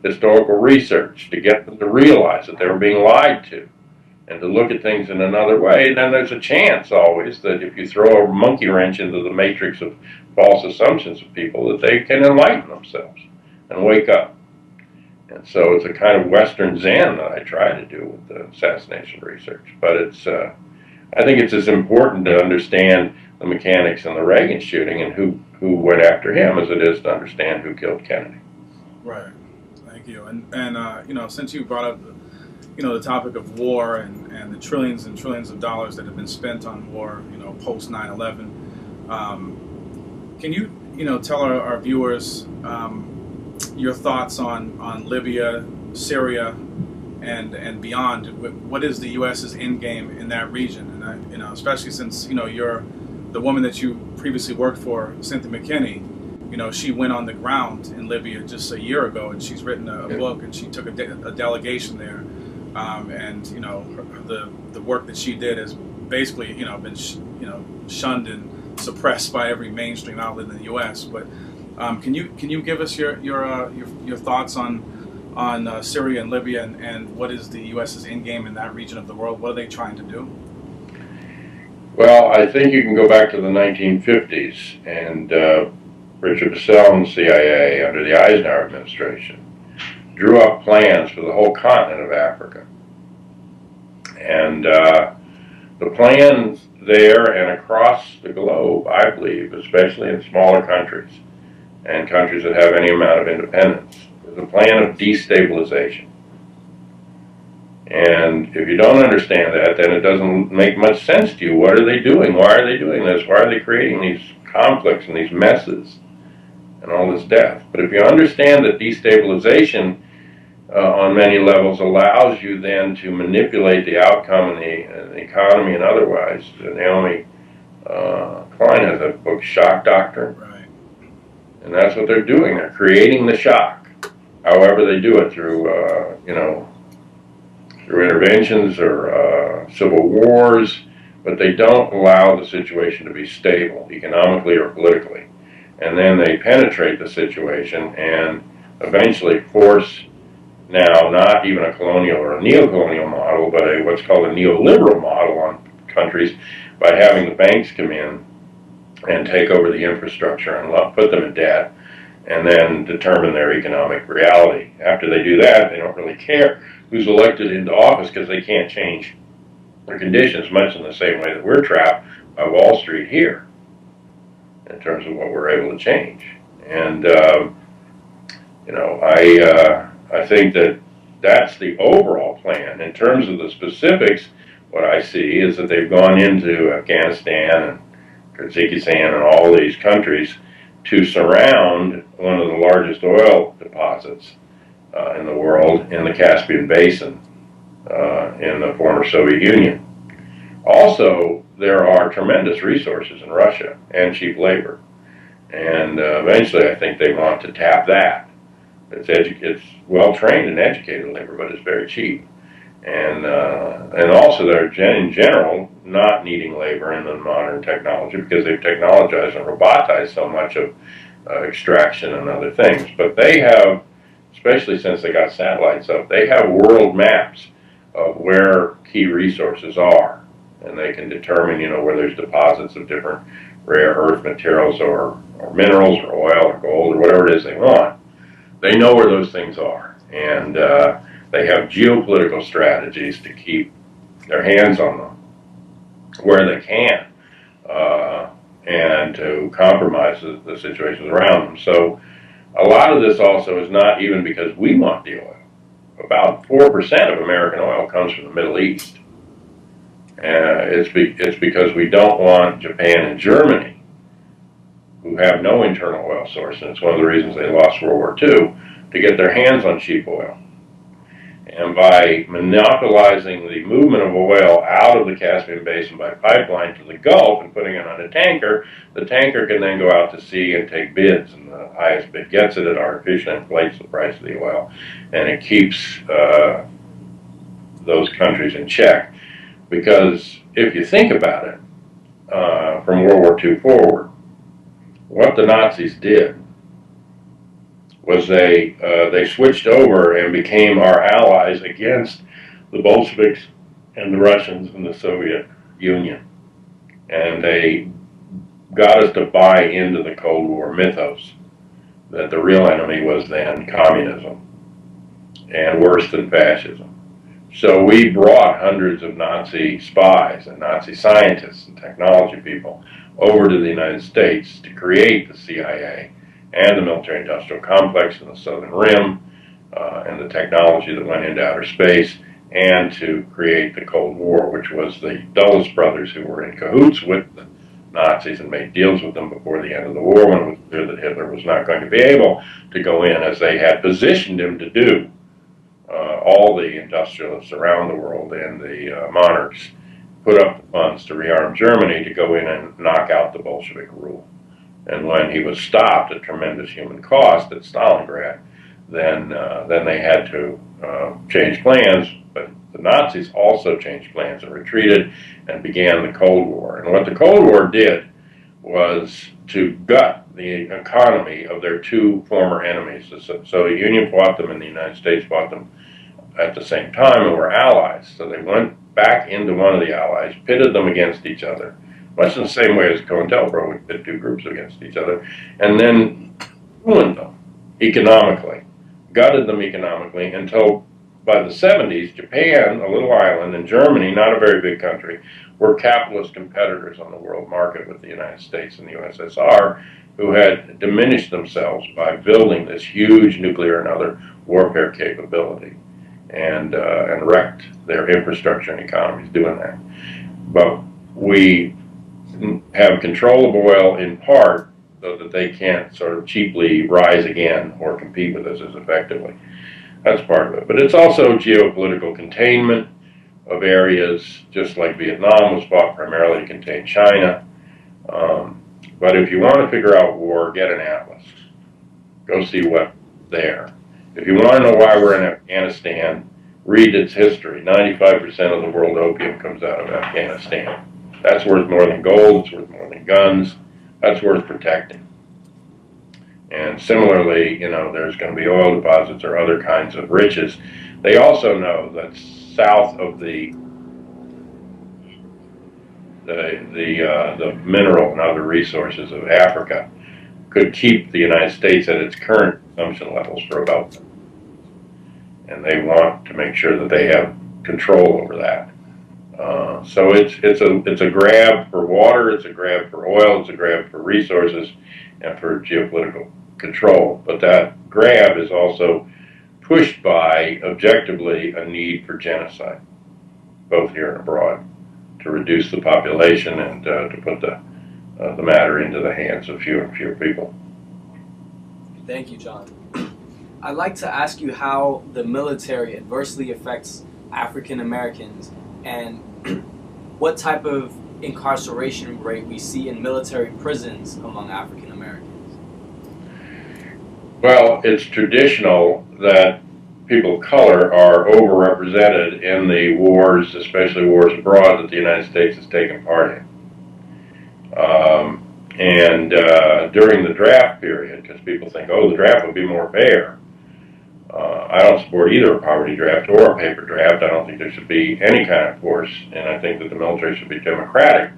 historical research to get them to realize that they were being lied to and to look at things in another way, then there's a chance always that if you throw a monkey wrench into the matrix of false assumptions of people, that they can enlighten themselves and wake up. And so it's a kind of Western Zen that I try to do with the assassination research. But it's, I think it's as important to understand the mechanics in the Reagan shooting and who went after him as it is to understand who killed Kennedy. Right. Thank you. And since you brought up the topic of war and the trillions and trillions of dollars that have been spent on war, post 9/11, can you tell our viewers your thoughts on Libya, Syria, and beyond? What is the U.S.'s end game in that region? And especially since you're the woman that you previously worked for, Cynthia McKinney. She went on the ground in Libya just a year ago, and she's written a book, and she took a delegation there. And the work that she did has basically been shunned and suppressed by every mainstream outlet in the U.S. But can you give us your thoughts on Syria and Libya and what is the U.S.'s end game in that region of the world? What are they trying to do? Well, I think you can go back to the 1950s and Richard Bissell and the CIA under the Eisenhower administration drew up plans for the whole continent of Africa. And the plans there and across the globe, I believe, especially in smaller countries and countries that have any amount of independence, is a plan of destabilization. And if you don't understand that, then it doesn't make much sense to you. What are they doing? Why are they doing this? Why are they creating these conflicts and these messes and all this death? But if you understand that destabilization on many levels allows you then to manipulate the outcome in the economy and otherwise. Naomi Klein has a book, Shock Doctrine. Right. And that's what they're doing. They're creating the shock, however they do it, through through interventions or civil wars, but they don't allow the situation to be stable, economically or politically. And then they penetrate the situation and eventually force now not even a colonial or a neo-colonial model, but what's called a neoliberal model on countries by having the banks come in and take over the infrastructure and put them in debt and then determine their economic reality. After they do that, they don't really care who's elected into office because they can't change their conditions much in the same way that we're trapped by Wall Street here in terms of what we're able to change. And you know, I think that that's the overall plan. In terms of the specifics, what I see is that they've gone into Afghanistan and Kyrgyzstan and all these countries to surround one of the largest oil deposits in the world in the Caspian Basin in the former Soviet Union. Also, there are tremendous resources in Russia and cheap labor. And eventually I think they want to tap that. It's well-trained and educated labor, but it's very cheap. And also they're in general not needing labor in the modern technology because they've technologized and robotized so much of extraction and other things. But they have, especially since they got satellites up, they have world maps of where key resources are. And they can determine, you know, where there's deposits of different rare earth materials or minerals or oil or gold or whatever it is they want. They know where those things are. And they have geopolitical strategies to keep their hands on them where they can and to compromise the situations around them. So a lot of this also is not even because we want the oil. About 4% of American oil comes from the Middle East. It's because we don't want Japan and Germany, who have no internal oil source, and it's one of the reasons they lost World War II, to get their hands on cheap oil. And by monopolizing the movement of oil out of the Caspian Basin by pipeline to the Gulf and putting it on a tanker, the tanker can then go out to sea and take bids, and the highest bid gets it. It artificially inflates the price of the oil, and it keeps those countries in check. Because if you think about it, from World War II forward, what the Nazis did was they switched over and became our allies against the Bolsheviks and the Russians and the Soviet Union. And they got us to buy into the Cold War mythos that the real enemy was then communism, and worse than fascism. So we brought hundreds of Nazi spies and Nazi scientists and technology people over to the United States to create the CIA and the military-industrial complex in the Southern Rim and the technology that went into outer space, and to create the Cold War, which was the Dulles brothers who were in cahoots with the Nazis and made deals with them before the end of the war, when it was clear that Hitler was not going to be able to go in as they had positioned him to do. All the industrialists around the world and the monarchs put up the funds to rearm Germany to go in and knock out the Bolshevik rule. And when he was stopped at tremendous human cost at Stalingrad, then they had to change plans. But the Nazis also changed plans and retreated and began the Cold War. And what the Cold War did was to gut the economy of their two former enemies. The Soviet Union fought them and the United States fought them at the same time and were allies. So they went back into one of the allies, pitted them against each other, much in the same way as COINTELPRO would pit two groups against each other, and then ruined them economically, gutted them economically, until by the 70s, Japan, a little island, and Germany, not a very big country, were capitalist competitors on the world market with the United States and the USSR, who had diminished themselves by building this huge nuclear and other warfare capability, and wrecked their infrastructure and economies doing that. But we have control of oil in part so that they can't sort of cheaply rise again or compete with us as effectively. That's part of it. But it's also geopolitical containment of areas, just like Vietnam was fought primarily to contain China. But if you want to figure out war, get an atlas. Go see what's there. If you want to know why we're in Afghanistan, read its history. 95% of the world opium comes out of Afghanistan. That's worth more than gold, it's worth more than guns, that's worth protecting. And similarly, you know, there's going to be oil deposits or other kinds of riches. They also know that south of the mineral and other resources of Africa could keep the United States at its current consumption levels for about, and they want to make sure that they have control over that. So it's a grab for water, it's a grab for oil, it's a grab for resources, and for geopolitical control. But that grab is also pushed by, objectively, a need for genocide, both here and abroad, to reduce the population and to put the matter into the hands of fewer and fewer people. Thank you, John. I'd like to ask you how the military adversely affects African Americans and what type of incarceration rate we see in military prisons among African Americans. Well, it's traditional that people of color are overrepresented in the wars, especially wars abroad, that the United States has taken part in. During the draft period, because people think, oh, the draft would be more fair. I don't support either a poverty draft or a paper draft. I don't think there should be any kind of force, and I think that the military should be democratic,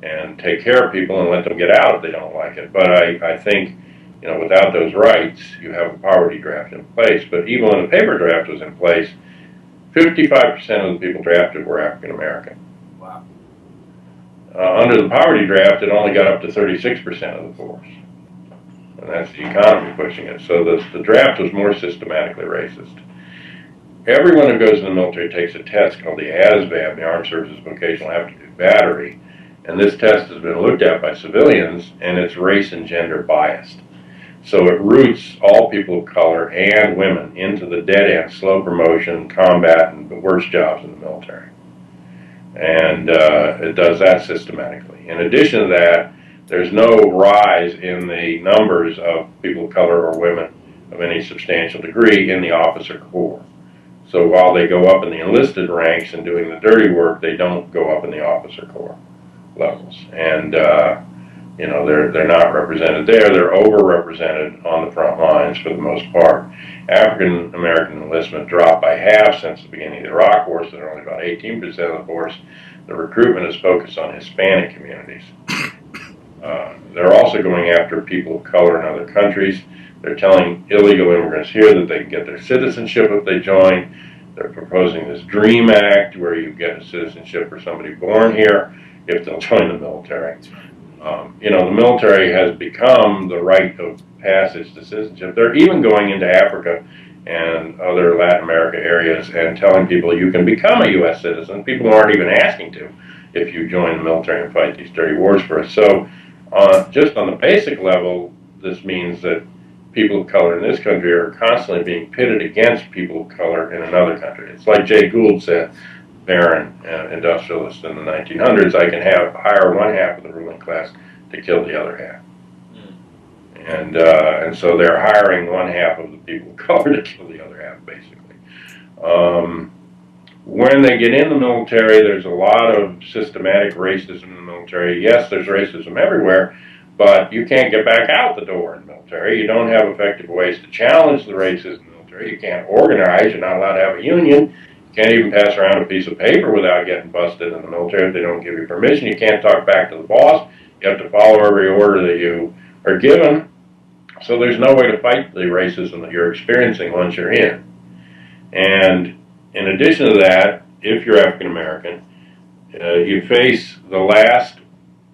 and take care of people and let them get out if they don't like it. But I think, without those rights, you have a poverty draft in place. But even when the paper draft was in place, 55% of the people drafted were African American. Wow. Under the poverty draft, it only got up to 36% of the force. And that's the economy pushing it. So the draft was more systematically racist. Everyone who goes in the military takes a test called the ASVAB, the Armed Services Vocational Aptitude Battery. And this test has been looked at by civilians, and it's race and gender biased. So it roots all people of color and women into the dead-end, slow promotion, combat, and the worst jobs in the military. And it does that systematically. In addition to that, there's no rise in the numbers of people of color or women of any substantial degree in the officer corps. So while they go up in the enlisted ranks and doing the dirty work, they don't go up in the officer corps levels. And they're not represented there. They're overrepresented on the front lines for the most part. African American enlistment dropped by half since the beginning of the Iraq War, so they're only about 18% of the force. The recruitment is focused on Hispanic communities. They're also going after people of color in other countries. They're telling illegal immigrants here that they can get their citizenship if they join. They're proposing this DREAM Act where you get a citizenship for somebody born here if they'll join the military. The military has become the rite of passage to citizenship. They're even going into Africa and other Latin America areas and telling people you can become a U.S. citizen. People aren't even asking to if you join the military and fight these dirty wars for us. So just on the basic level, this means that people of color in this country are constantly being pitted against people of color in another country. It's like Jay Gould said, Baron, industrialist in the 1900s, I can hire one half of the ruling class to kill the other half. And so they're hiring one half of the people of color to kill the other half, basically. When they get in the military, there's a lot of systematic racism in the military. Yes, there's racism everywhere, but you can't get back out the door in the military. You don't have effective ways to challenge the racism in the military. You can't organize. You're not allowed to have a union. You can't even pass around a piece of paper without getting busted in the military if they don't give you permission. You can't talk back to the boss. You have to follow every order that you are given. So there's no way to fight the racism that you're experiencing once you're in. And in addition to that, if you're African American, you face the last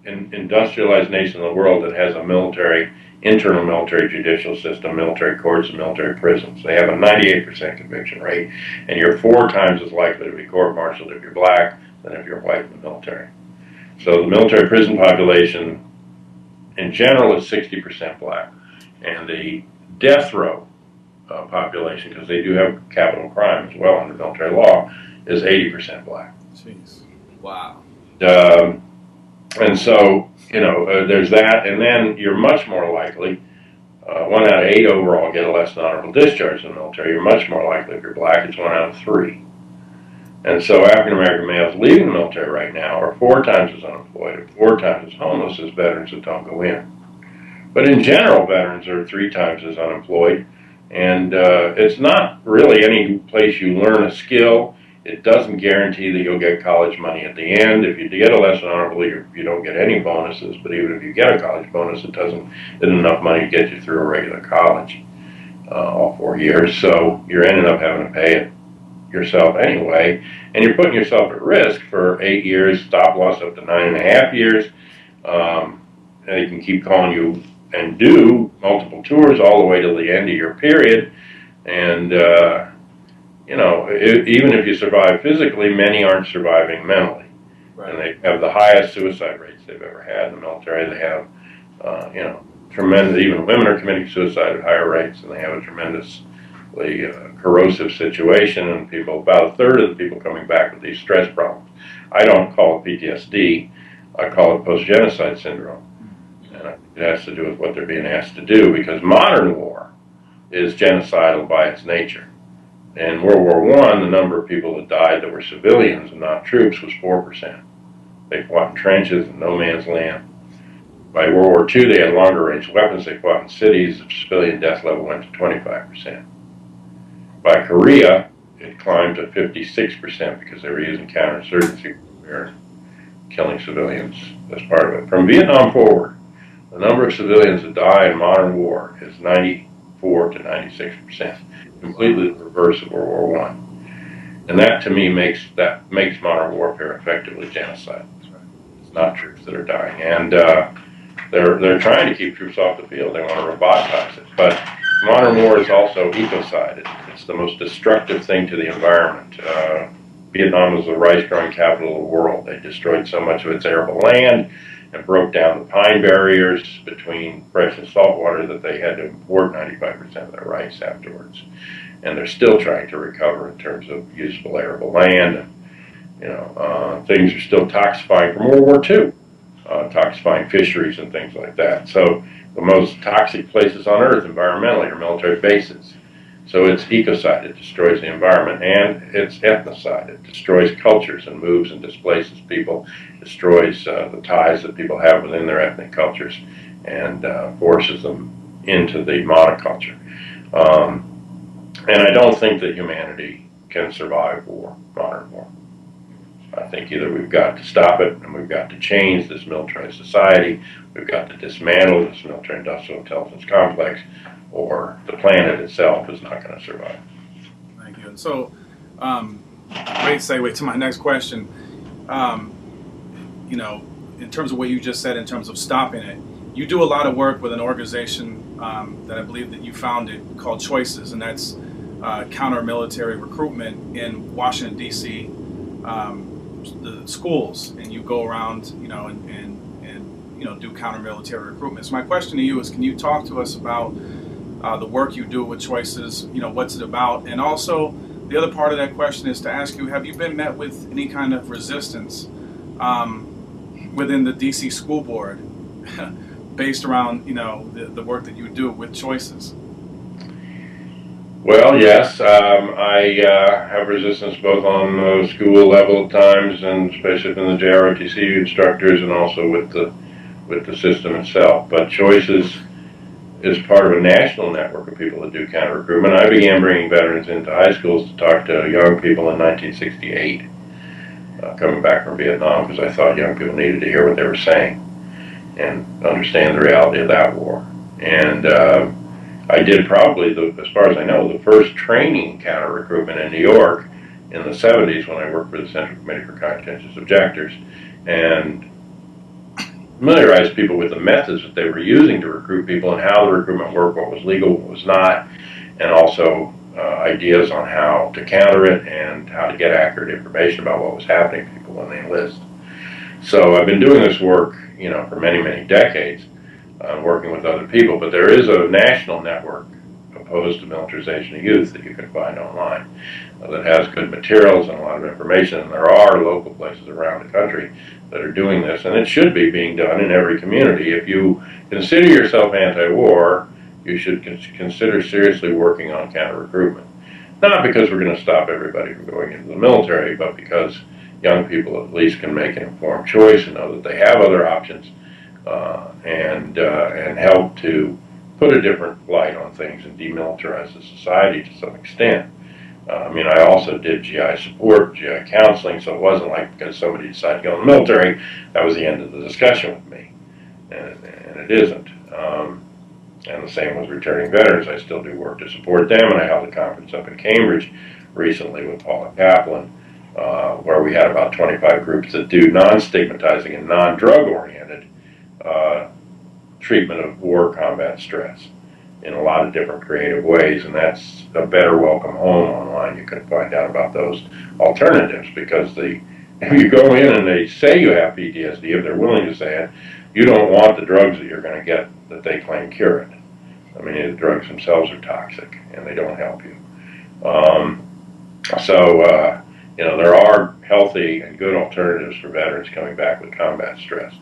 industrialized nation in the world that has a internal military judicial system, military courts, and military prisons. They have a 98% conviction rate, and you're 4 times as likely to be court-martialed if you're black than if you're white in the military. So the military prison population in general is 60% black, and the death row population, because they do have capital crime as well under military law, is 80% black. Jeez. Wow. And so, there's that, and then you're much more likely, 1 out of 8 overall get a less than honorable discharge in the military. You're much more likely if you're black, it's 1 out of 3. And so African American males leaving the military right now are 4 times as unemployed, or 4 times as homeless as veterans that don't go in. But in general, veterans are 3 times as unemployed, and it's not really any place you learn a skill. It doesn't guarantee that you'll get college money at the end. If you get a less than honorable, you don't get any bonuses, but even if you get a college bonus, it isn't enough money to get you through a regular college all 4 years. So you're ending up having to pay it yourself anyway, and you're putting yourself at risk for 8 years, stop loss up to 9.5 years. They can keep calling you and do multiple tours all the way to the end of your period. And, even if you survive physically, many aren't surviving mentally. Right. And they have the highest suicide rates they've ever had in the military. They have, tremendous, even women are committing suicide at higher rates, and they have a tremendously corrosive situation, and about a third of the people coming back with these stress problems. I don't call it PTSD, I call it post-genocide syndrome. And I think it has to do with what they're being asked to do, because modern war is genocidal by its nature. In World War I, the number of people that died that were civilians and not troops was 4%. They fought in trenches and no man's land. By World War II, they had longer range weapons. They fought in cities. The civilian death level went to 25%. By Korea, it climbed to 56% because they were using counterinsurgency warfare, killing civilians as part of it. From Vietnam forward, the number of civilians that die in modern war is 94 to 96%, completely the reverse of World War I. And that, to me, makes modern warfare effectively genocide. It's not troops that are dying, and they're trying to keep troops off the field. They want to robotize it, but modern war is also ecocide. It's the most destructive thing to the environment. Vietnam was the rice-growing capital of the world. They destroyed so much of its arable land and broke down the pine barriers between fresh and salt water that they had to import 95% of their rice afterwards. And they're still trying to recover in terms of usable arable land. And, things are still toxifying from World War II, toxifying fisheries and things like that. So the most toxic places on Earth environmentally are military bases. So it's ecocide, it destroys the environment, and it's ethnocide. It destroys cultures and moves and displaces people, destroys the ties that people have within their ethnic cultures, and forces them into the monoculture. And I don't think that humanity can survive war, modern war. I think either we've got to stop it and we've got to change this militarized society, we've got to dismantle this military-industrial intelligence complex, or the planet itself is not going to survive. Thank you. And so, great segue to my next question. In terms of what you just said, in terms of stopping it, you do a lot of work with an organization that I believe that you founded called Choices, and that's counter-military recruitment in Washington, D.C., the schools, and you go around, and do counter-military recruitment. So my question to you is, can you talk to us about the work you do with Choices, what's it about? And also, the other part of that question is to ask you, have you been met with any kind of resistance within the DC school board based around, the work that you do with Choices? Well, yes, I have resistance both on the school level at times, and especially from the JROTC instructors, and also with the system itself. But Choices is part of a national network of people that do counter recruitment. I began bringing veterans into high schools to talk to young people in 1968, coming back from Vietnam, because I thought young people needed to hear what they were saying and understand the reality of that war. And I did probably, as far as I know, the first training counter recruitment in New York in the 70s when I worked for the Central Committee for Conscientious Objectors, and familiarized people with the methods that they were using to recruit people and how the recruitment worked, what was legal, what was not, and also ideas on how to counter it and how to get accurate information about what was happening to people when they enlist. So I've been doing this work, for many, many decades, working with other people, but there is a national network opposed to militarization of youth that you can find online that has good materials and a lot of information, and there are local places around the country that are doing this, and it should be being done in every community. If you consider yourself anti-war, you should consider seriously working on counter-recruitment. Not because we're going to stop everybody from going into the military, but because young people at least can make an informed choice and know that they have other options, and help to put a different light on things and demilitarize the society to some extent. I also did GI support, GI counseling, so it wasn't like because somebody decided to go in the military, that was the end of the discussion with me, and it isn't. And the same with returning veterans. I still do work to support them, and I held a conference up in Cambridge recently with Paula Kaplan, where we had about 25 groups that do non-stigmatizing and non-drug oriented treatment of war combat stress in a lot of different creative ways, and that's a better welcome home online. You can find out about those alternatives, because if you go in and they say you have PTSD, if they're willing to say it, you don't want the drugs that you're going to get that they claim cure it. I mean, the drugs themselves are toxic and they don't help you. There are healthy and good alternatives for veterans coming back with combat stress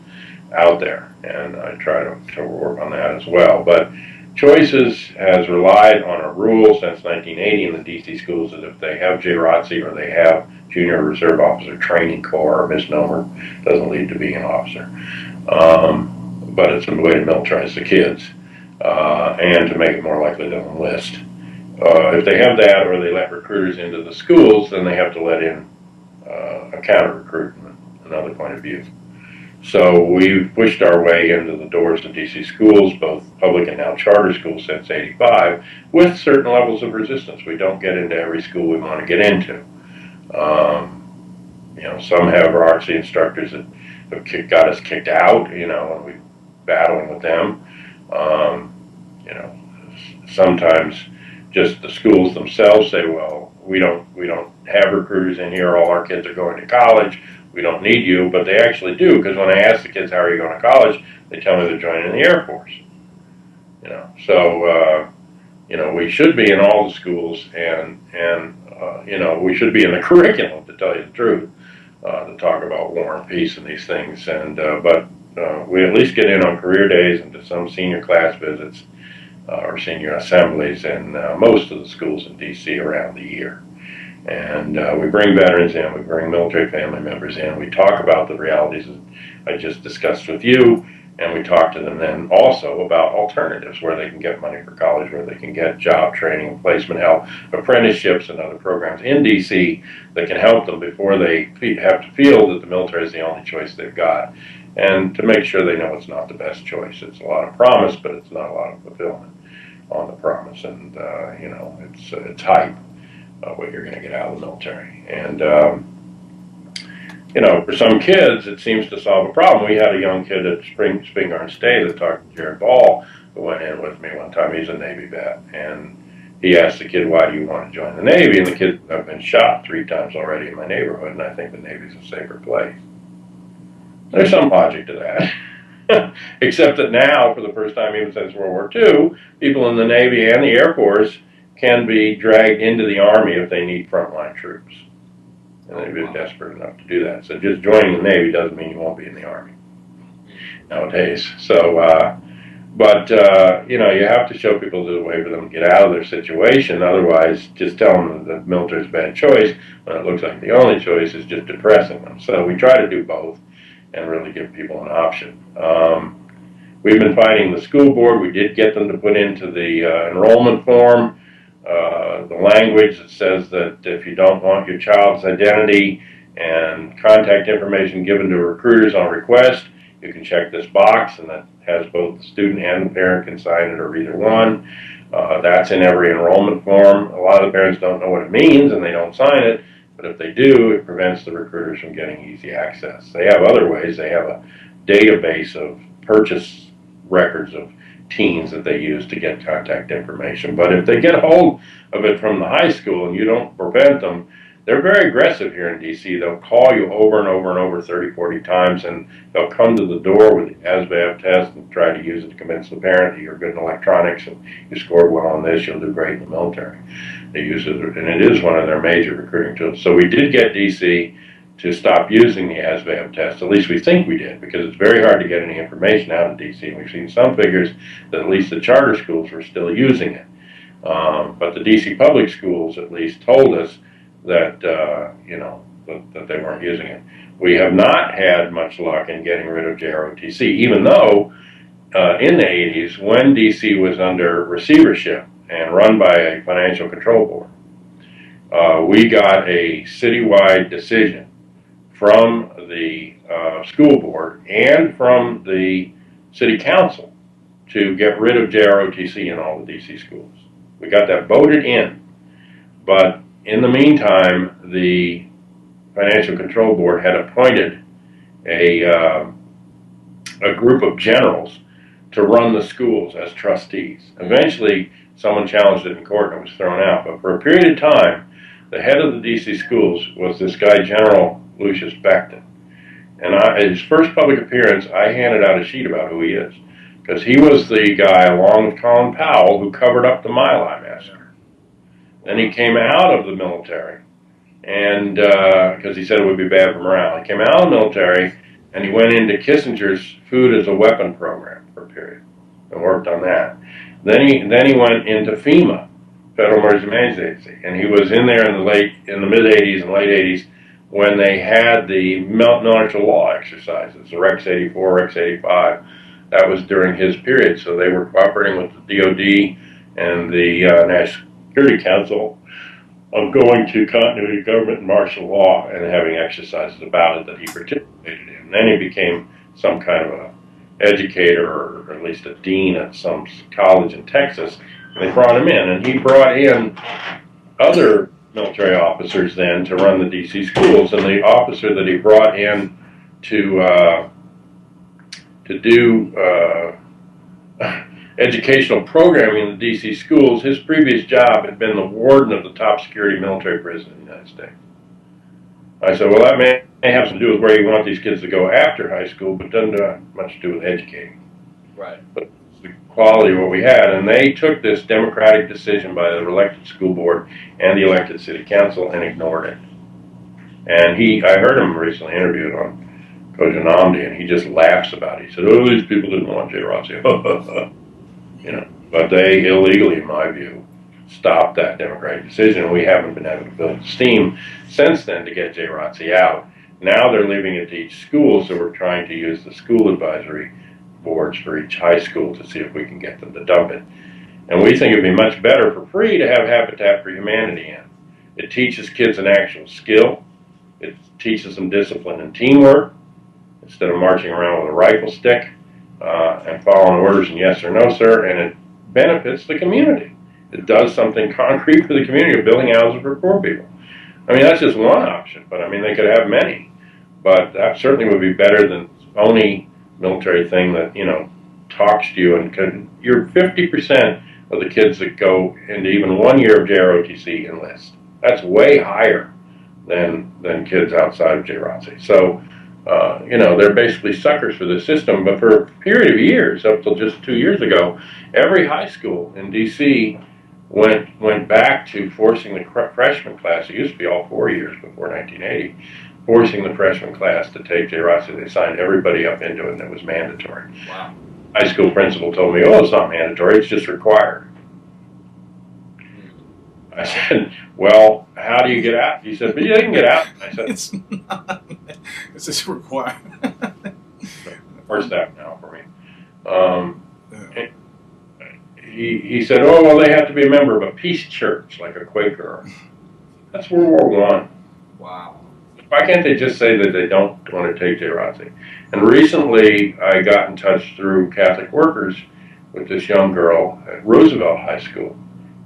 out there, and I try to work on that as well. But Choices has relied on a rule since 1980 in the DC schools that if they have JROTC or they have Junior Reserve Officer Training Corps, or misnomer, doesn't lead to being an officer. But it's a way to militarize the kids and to make it more likely to enlist. If they have that, or they let recruiters into the schools, then they have to let in a counter-recruitment, another point of view. So we've pushed our way into the doors of DC schools, both public and now charter schools, since '85, with certain levels of resistance. We don't get into every school we want to get into. Some have ROTC instructors that have got us kicked out, and we're battling with them. Sometimes just the schools themselves say, well, we don't have recruiters in here, all our kids are going to college, we don't need you, but they actually do, because when I ask the kids, how are you going to college, they tell me they're joining the Air Force. We should be in all the schools, and we should be in the curriculum, to tell you the truth, to talk about war and peace and these things, but we at least get in on career days and to some senior class visits or senior assemblies in most of the schools in DC around the year. And we bring veterans in, we bring military family members in, we talk about the realities that I just discussed with you, and we talk to them then also about alternatives, where they can get money for college, where they can get job training and placement help, apprenticeships and other programs in DC that can help them before they have to feel that the military is the only choice they've got, and to make sure they know it's not the best choice. It's a lot of promise, but it's not a lot of fulfillment on the promise, and it's hype. What you're going to get out of the military. And, for some kids, it seems to solve a problem. We had a young kid at Spring Garden State that talked to Jared Ball, who went in with me one time. He's a Navy vet. And he asked the kid, why do you want to join the Navy? And the kid, I've been shot 3 times already in my neighborhood, and I think the Navy's a safer place. There's some logic to that. Except that now, for the first time even since World War II, people in the Navy and the Air Force can be dragged into the Army if they need frontline troops. And they've been desperate enough to do that. So just joining the Navy doesn't mean you won't be in the Army nowadays. So, you have to show people there's a way for them to get out of their situation. Otherwise, just tell them that the military's a bad choice when it looks like the only choice is just depressing them. So we try to do both and really give people an option. We've been fighting the school board. We did get them to put into the enrollment form the language that says that if you don't want your child's identity and contact information given to recruiters on request, you can check this box, and that has both the student and the parent can sign it, or either one. That's in every enrollment form. A lot of the parents don't know what it means and they don't sign it, but if they do, it prevents the recruiters from getting easy access. They have other ways. They have a database of purchase records of teens that they use to get contact information. But if they get a hold of it from the high school and you don't prevent them, they're very aggressive here in DC. They'll call you over and over and over 30, 40 times, and they'll come to the door with the ASVAB test and try to use it to convince the parent that you're good in electronics and you scored well on this, you'll do great in the military. They use it, and it is one of their major recruiting tools. So we did get DC to stop using the ASVAB test. At least we think we did, because it's very hard to get any information out of DC. And we've seen some figures that at least the charter schools were still using it. But the DC public schools at least told us that, that they weren't using it. We have not had much luck in getting rid of JROTC, even though in the 80s, when DC was under receivership and run by a financial control board, we got a citywide decision from the school board and from the city council to get rid of JROTC in all the DC schools. We got that voted in, but in the meantime, the Financial Control Board had appointed a group of generals to run the schools as trustees. Eventually, someone challenged it in court and it was thrown out, but for a period of time, the head of the DC schools was this guy, General Lucius Beckton. And at his first public appearance, I handed out a sheet about who he is, because he was the guy, along with Colin Powell, who covered up the My Lai massacre. Then he came out of the military, and because he said it would be bad for morale. He came out of the military, and he went into Kissinger's Food as a Weapon program for a period, and worked on that. Then he went into FEMA, Federal Emergency Management Agency, and he was in there in the mid '80s and late '80s when they had the military law exercises, the Rex 84, Rex 85. That was during his period, so they were cooperating with the DOD and the National Security Council on going to continuity of government and martial law and having exercises about it that he participated in. Then he became some kind of a educator, or at least a dean at some college in Texas. And they brought him in, and he brought in other military officers then to run the DC schools. And the officer that he brought in to do educational programming in the DC schools, his previous job had been the warden of the top security military prison in the United States. I said, well, that may have something to do with where you want these kids to go after high school, but doesn't have much to do with educating. Right. But it's the quality of what we had. And they took this democratic decision by the elected school board and the elected city council and ignored it. And I heard him recently interviewed on Kojanamdi, and he just laughs about it. He said, oh, these people didn't want JROTC. You know, but they illegally, in my view, stopped that democratic decision. We haven't been able to build steam since then to get JROTC out. Now they're leaving it to each school, so we're trying to use the school advisory boards for each high school to see if we can get them to dump it. And we think it'd be much better for free to have Habitat for Humanity in. It teaches kids an actual skill. It teaches them discipline and teamwork instead of marching around with a rifle stick and following orders and yes or no, sir, and it benefits the community. It does something concrete for the community of building houses for poor people. I mean, that's just one option, but I mean, they could have many. But that certainly would be better than phony military thing that, you know, talks to you and you're 50% of the kids that go into even 1 year of JROTC enlist. That's way higher than kids outside of JROTC. So, you know, they're basically suckers for the system, but for a period of years, up till just 2 years ago, every high school in DC went back to forcing the freshman class. It used to be all 4 years before 1980, forcing the freshman class to take JROTC. They signed everybody up into it, and it was mandatory. Wow. High school principal told me, oh, it's not mandatory, it's just required. I said, well, how do you get out? He said, but you can get out. I said, It's not. It's just required. first step now for me. He said, oh, well, they have to be a member of a peace church, like a Quaker. That's World War I. Wow. Why can't they just say that they don't want to take JROTC? And recently, I got in touch through Catholic Workers with this young girl at Roosevelt High School.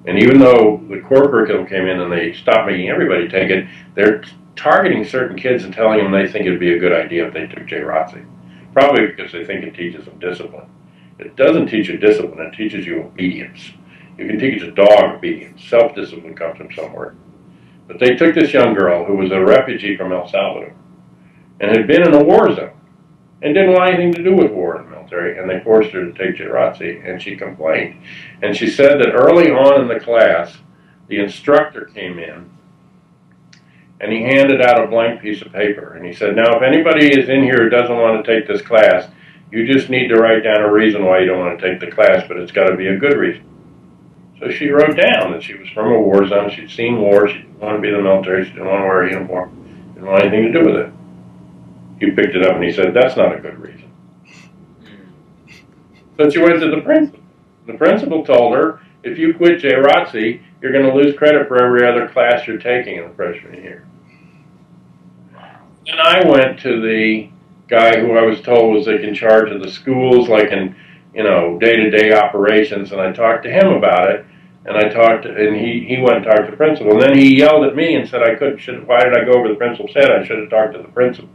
And even though the core curriculum came in and they stopped making everybody take it, they're targeting certain kids and telling them they think it'd be a good idea if they took JROTC. Probably because they think it teaches them discipline. It doesn't teach you discipline, it teaches you obedience. You can teach a dog obedience. Self-discipline comes from somewhere. But they took this young girl who was a refugee from El Salvador and had been in a war zone and didn't want anything to do with war in the military, and they forced her to take JROTC, and she complained. And she said that early on in the class, the instructor came in, and he handed out a blank piece of paper, and he said, now, if anybody is in here who doesn't want to take this class, you just need to write down a reason why you don't want to take the class, but it's got to be a good reason. So she wrote down that she was from a war zone, she'd seen war, she didn't want to be in the military, she didn't want to wear a uniform, didn't want anything to do with it. He picked it up and he said, that's not a good reason. So she went to the principal. The principal told her, if you quit JROTC, you're going to lose credit for every other class you're taking in the freshman year. And I went to the guy who I was told was like in charge of the schools, like in day-to-day operations, and I talked to him about it, and he went and talked to the principal, and then he yelled at me and said why did I go over the principal's head? I should have talked to the principal.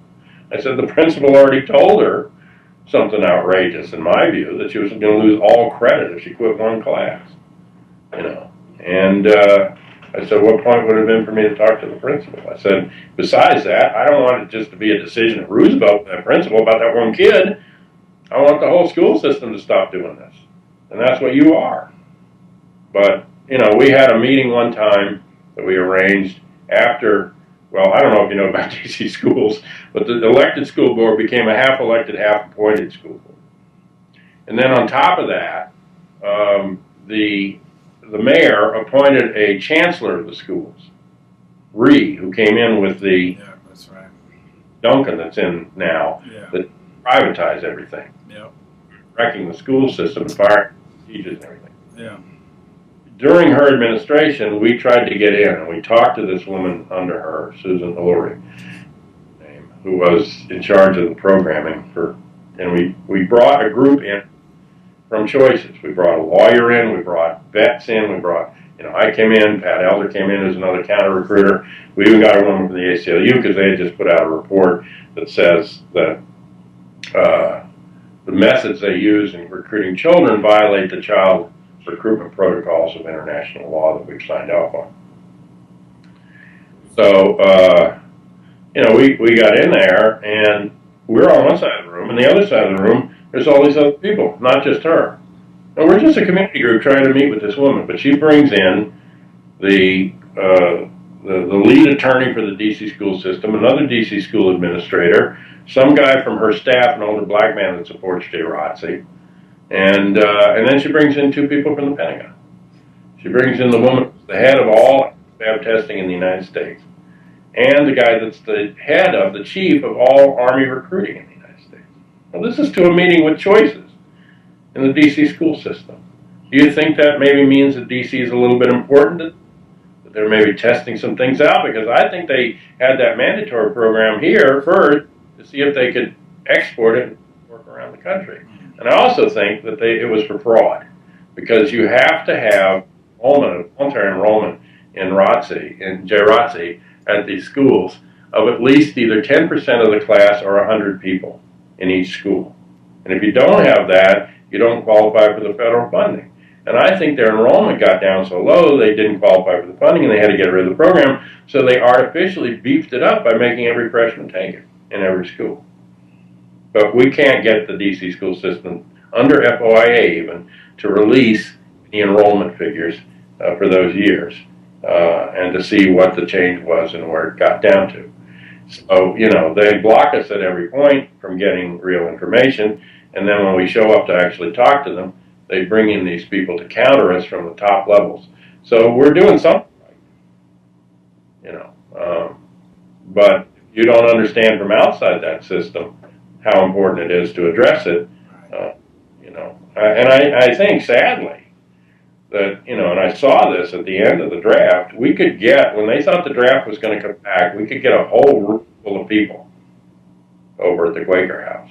I said the principal already told her something outrageous, in my view, that she was going to lose all credit if she quit one class, and I said, what point would it have been for me to talk to the principal? I said, besides that, I don't want it just to be a decision at Roosevelt, that principal, about that one kid. I want the whole school system to stop doing this. And that's what you are. But, we had a meeting one time that we arranged after, well, I don't know if you know about DC schools, but the elected school board became a half-elected, half-appointed school board. And then on top of that, the mayor appointed a chancellor of the schools, who came in with the that's right. Duncan that's in now, that privatized everything, wrecking the school system, and firing teachers and everything. Yeah. During her administration, we tried to get in, and we talked to this woman under her, Susan Hillary, who was in charge of the programming and we brought a group in from Choices. We brought a lawyer in, we brought vets in, we brought, I came in, Pat Elder came in as another counter recruiter. We even got a woman from the ACLU because they had just put out a report that says that the methods they use in recruiting children violate the child recruitment protocols of international law that we've signed off on. So, we got in there, and we're on one side of the room, and the other side of the room, there's all these other people, not just her. And we're just a community group trying to meet with this woman, but she brings in the lead attorney for the DC school system, another DC school administrator, some guy from her staff, an older black man that supports JROTC, and then she brings in two people from the Pentagon. She brings in the woman who's the head of all fab testing in the United States, and the guy that's the head of the chief of all Army recruiting in the United States. Well, this is to a meeting with Choices in the DC school system. Do you think that maybe means that DC is a little bit important, that they're maybe testing some things out? Because I think they had that mandatory program here first to see if they could export it and work around the country. And I also think that it was for fraud, because you have to have voluntary enrollment in JROTC at these schools of at least either 10% of the class or 100 people in each school. And if you don't have that, you don't qualify for the federal funding. And I think their enrollment got down so low they didn't qualify for the funding, and they had to get rid of the program, so they artificially beefed it up by making every freshman take it in every school. But we can't get the DC school system, under FOIA even, to release the enrollment figures for those years and to see what the change was and where it got down to. So, they block us at every point from getting real information, and then when we show up to actually talk to them, they bring in these people to counter us from the top levels. So we're doing something right, but if you don't understand from outside that system how important it is to address it, and I think sadly that, and I saw this at the end of the draft, we could get, when they thought the draft was going to come back, we could get a whole room full of people over at the Quaker House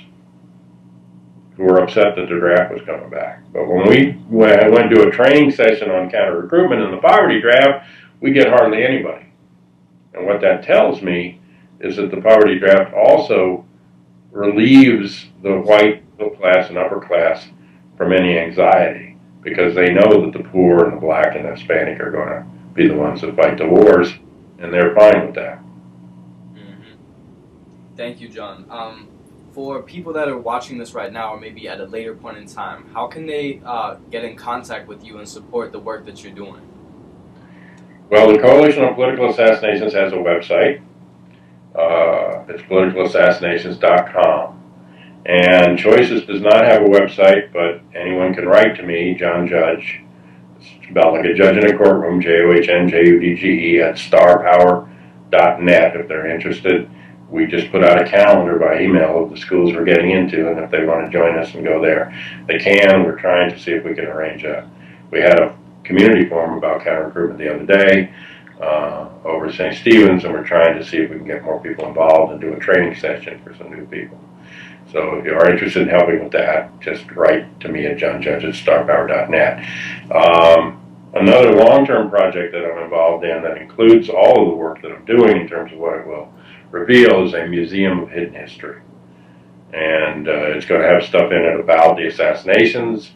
who were upset that the draft was coming back. But when we went to a training session on counter recruitment in the poverty draft, we get hardly anybody. And what that tells me is that the poverty draft also relieves the white middle class and upper class from any anxiety, because they know that the poor and the black and the Hispanic are going to be the ones that fight the wars, and they're fine with that. Thank you, John. For people that are watching this right now, or maybe at a later point in time, how can they get in contact with you and support the work that you're doing? Well, the Coalition on Political Assassinations has a website. It's politicalassassinations.com. And Choices does not have a website, but anyone can write to me, John Judge. It's spelled like a judge in a courtroom, JOHNJUDGE, at starpower.net if they're interested. We just put out a calendar by email of the schools we're getting into, and if they want to join us and go there, they can. We're trying to see if we can arrange we had a community forum about counter recruitment the other day over St. Stephen's, and we're trying to see if we can get more people involved and do a training session for some new people. So if you are interested in helping with that, just write to me at johnjudge@starpower.net. Another long-term project that I'm involved in that includes all of the work that I'm doing in terms of what it will reveal is a museum of hidden history. And it's going to have stuff in it about the assassinations,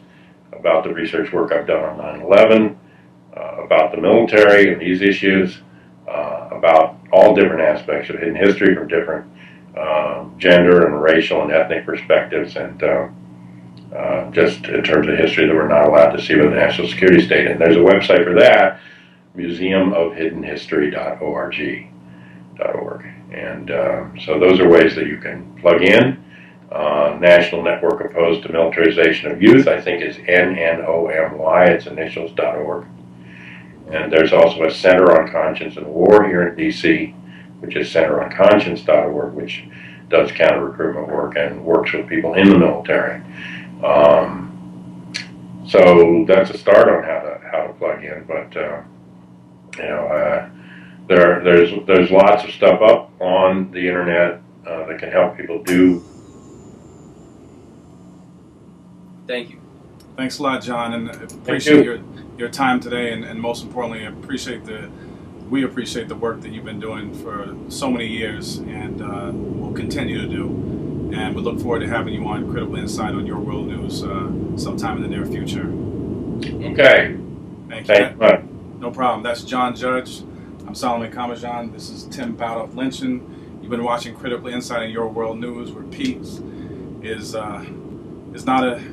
about the research work I've done on 9/11, about the military and these issues, about all different aspects of hidden history from different gender and racial and ethnic perspectives, and just in terms of history that we're not allowed to see with the national security state. And there's a website for that, museumofhiddenhistory.org. And so those are ways that you can plug in. National Network Opposed to Militarization of Youth, I think, is NNOMY, its initials.org. And there's also a Center on Conscience and War here in D.C., which is centeronconscience.org, which does counter-recruitment work and works with people in the military. So that's a start on how to plug in, but there's lots of stuff up on the internet that can help people do. Thank you. Thanks a lot, John, and appreciate your time today, and most importantly, we appreciate the work that you've been doing for so many years, and will continue to do. And we look forward to having you on Critical Insight on Your World News sometime in the near future. Okay. Thank you. Thanks. No problem. That's John Judge. I'm Solomon Comissiong. This is Tim Baldauf-Lenschen. You've been watching Critical Insight on Your World News, where peace is not an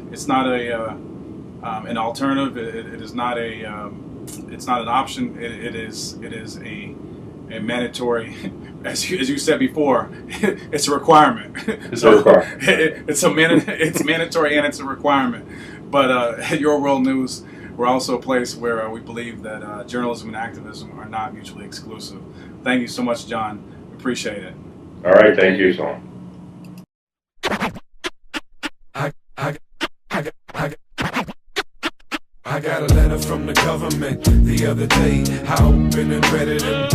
alternative. It is not it's not an option. It is a mandatory. As you said before, it's a requirement. It's a requirement. It's mandatory and it's a requirement. But at Your World News, we're also a place where we believe that journalism and activism are not mutually exclusive. Thank you so much, John. Appreciate it. All right. Thank you, Solomon. I got a letter from the government the other day. I opened and read it and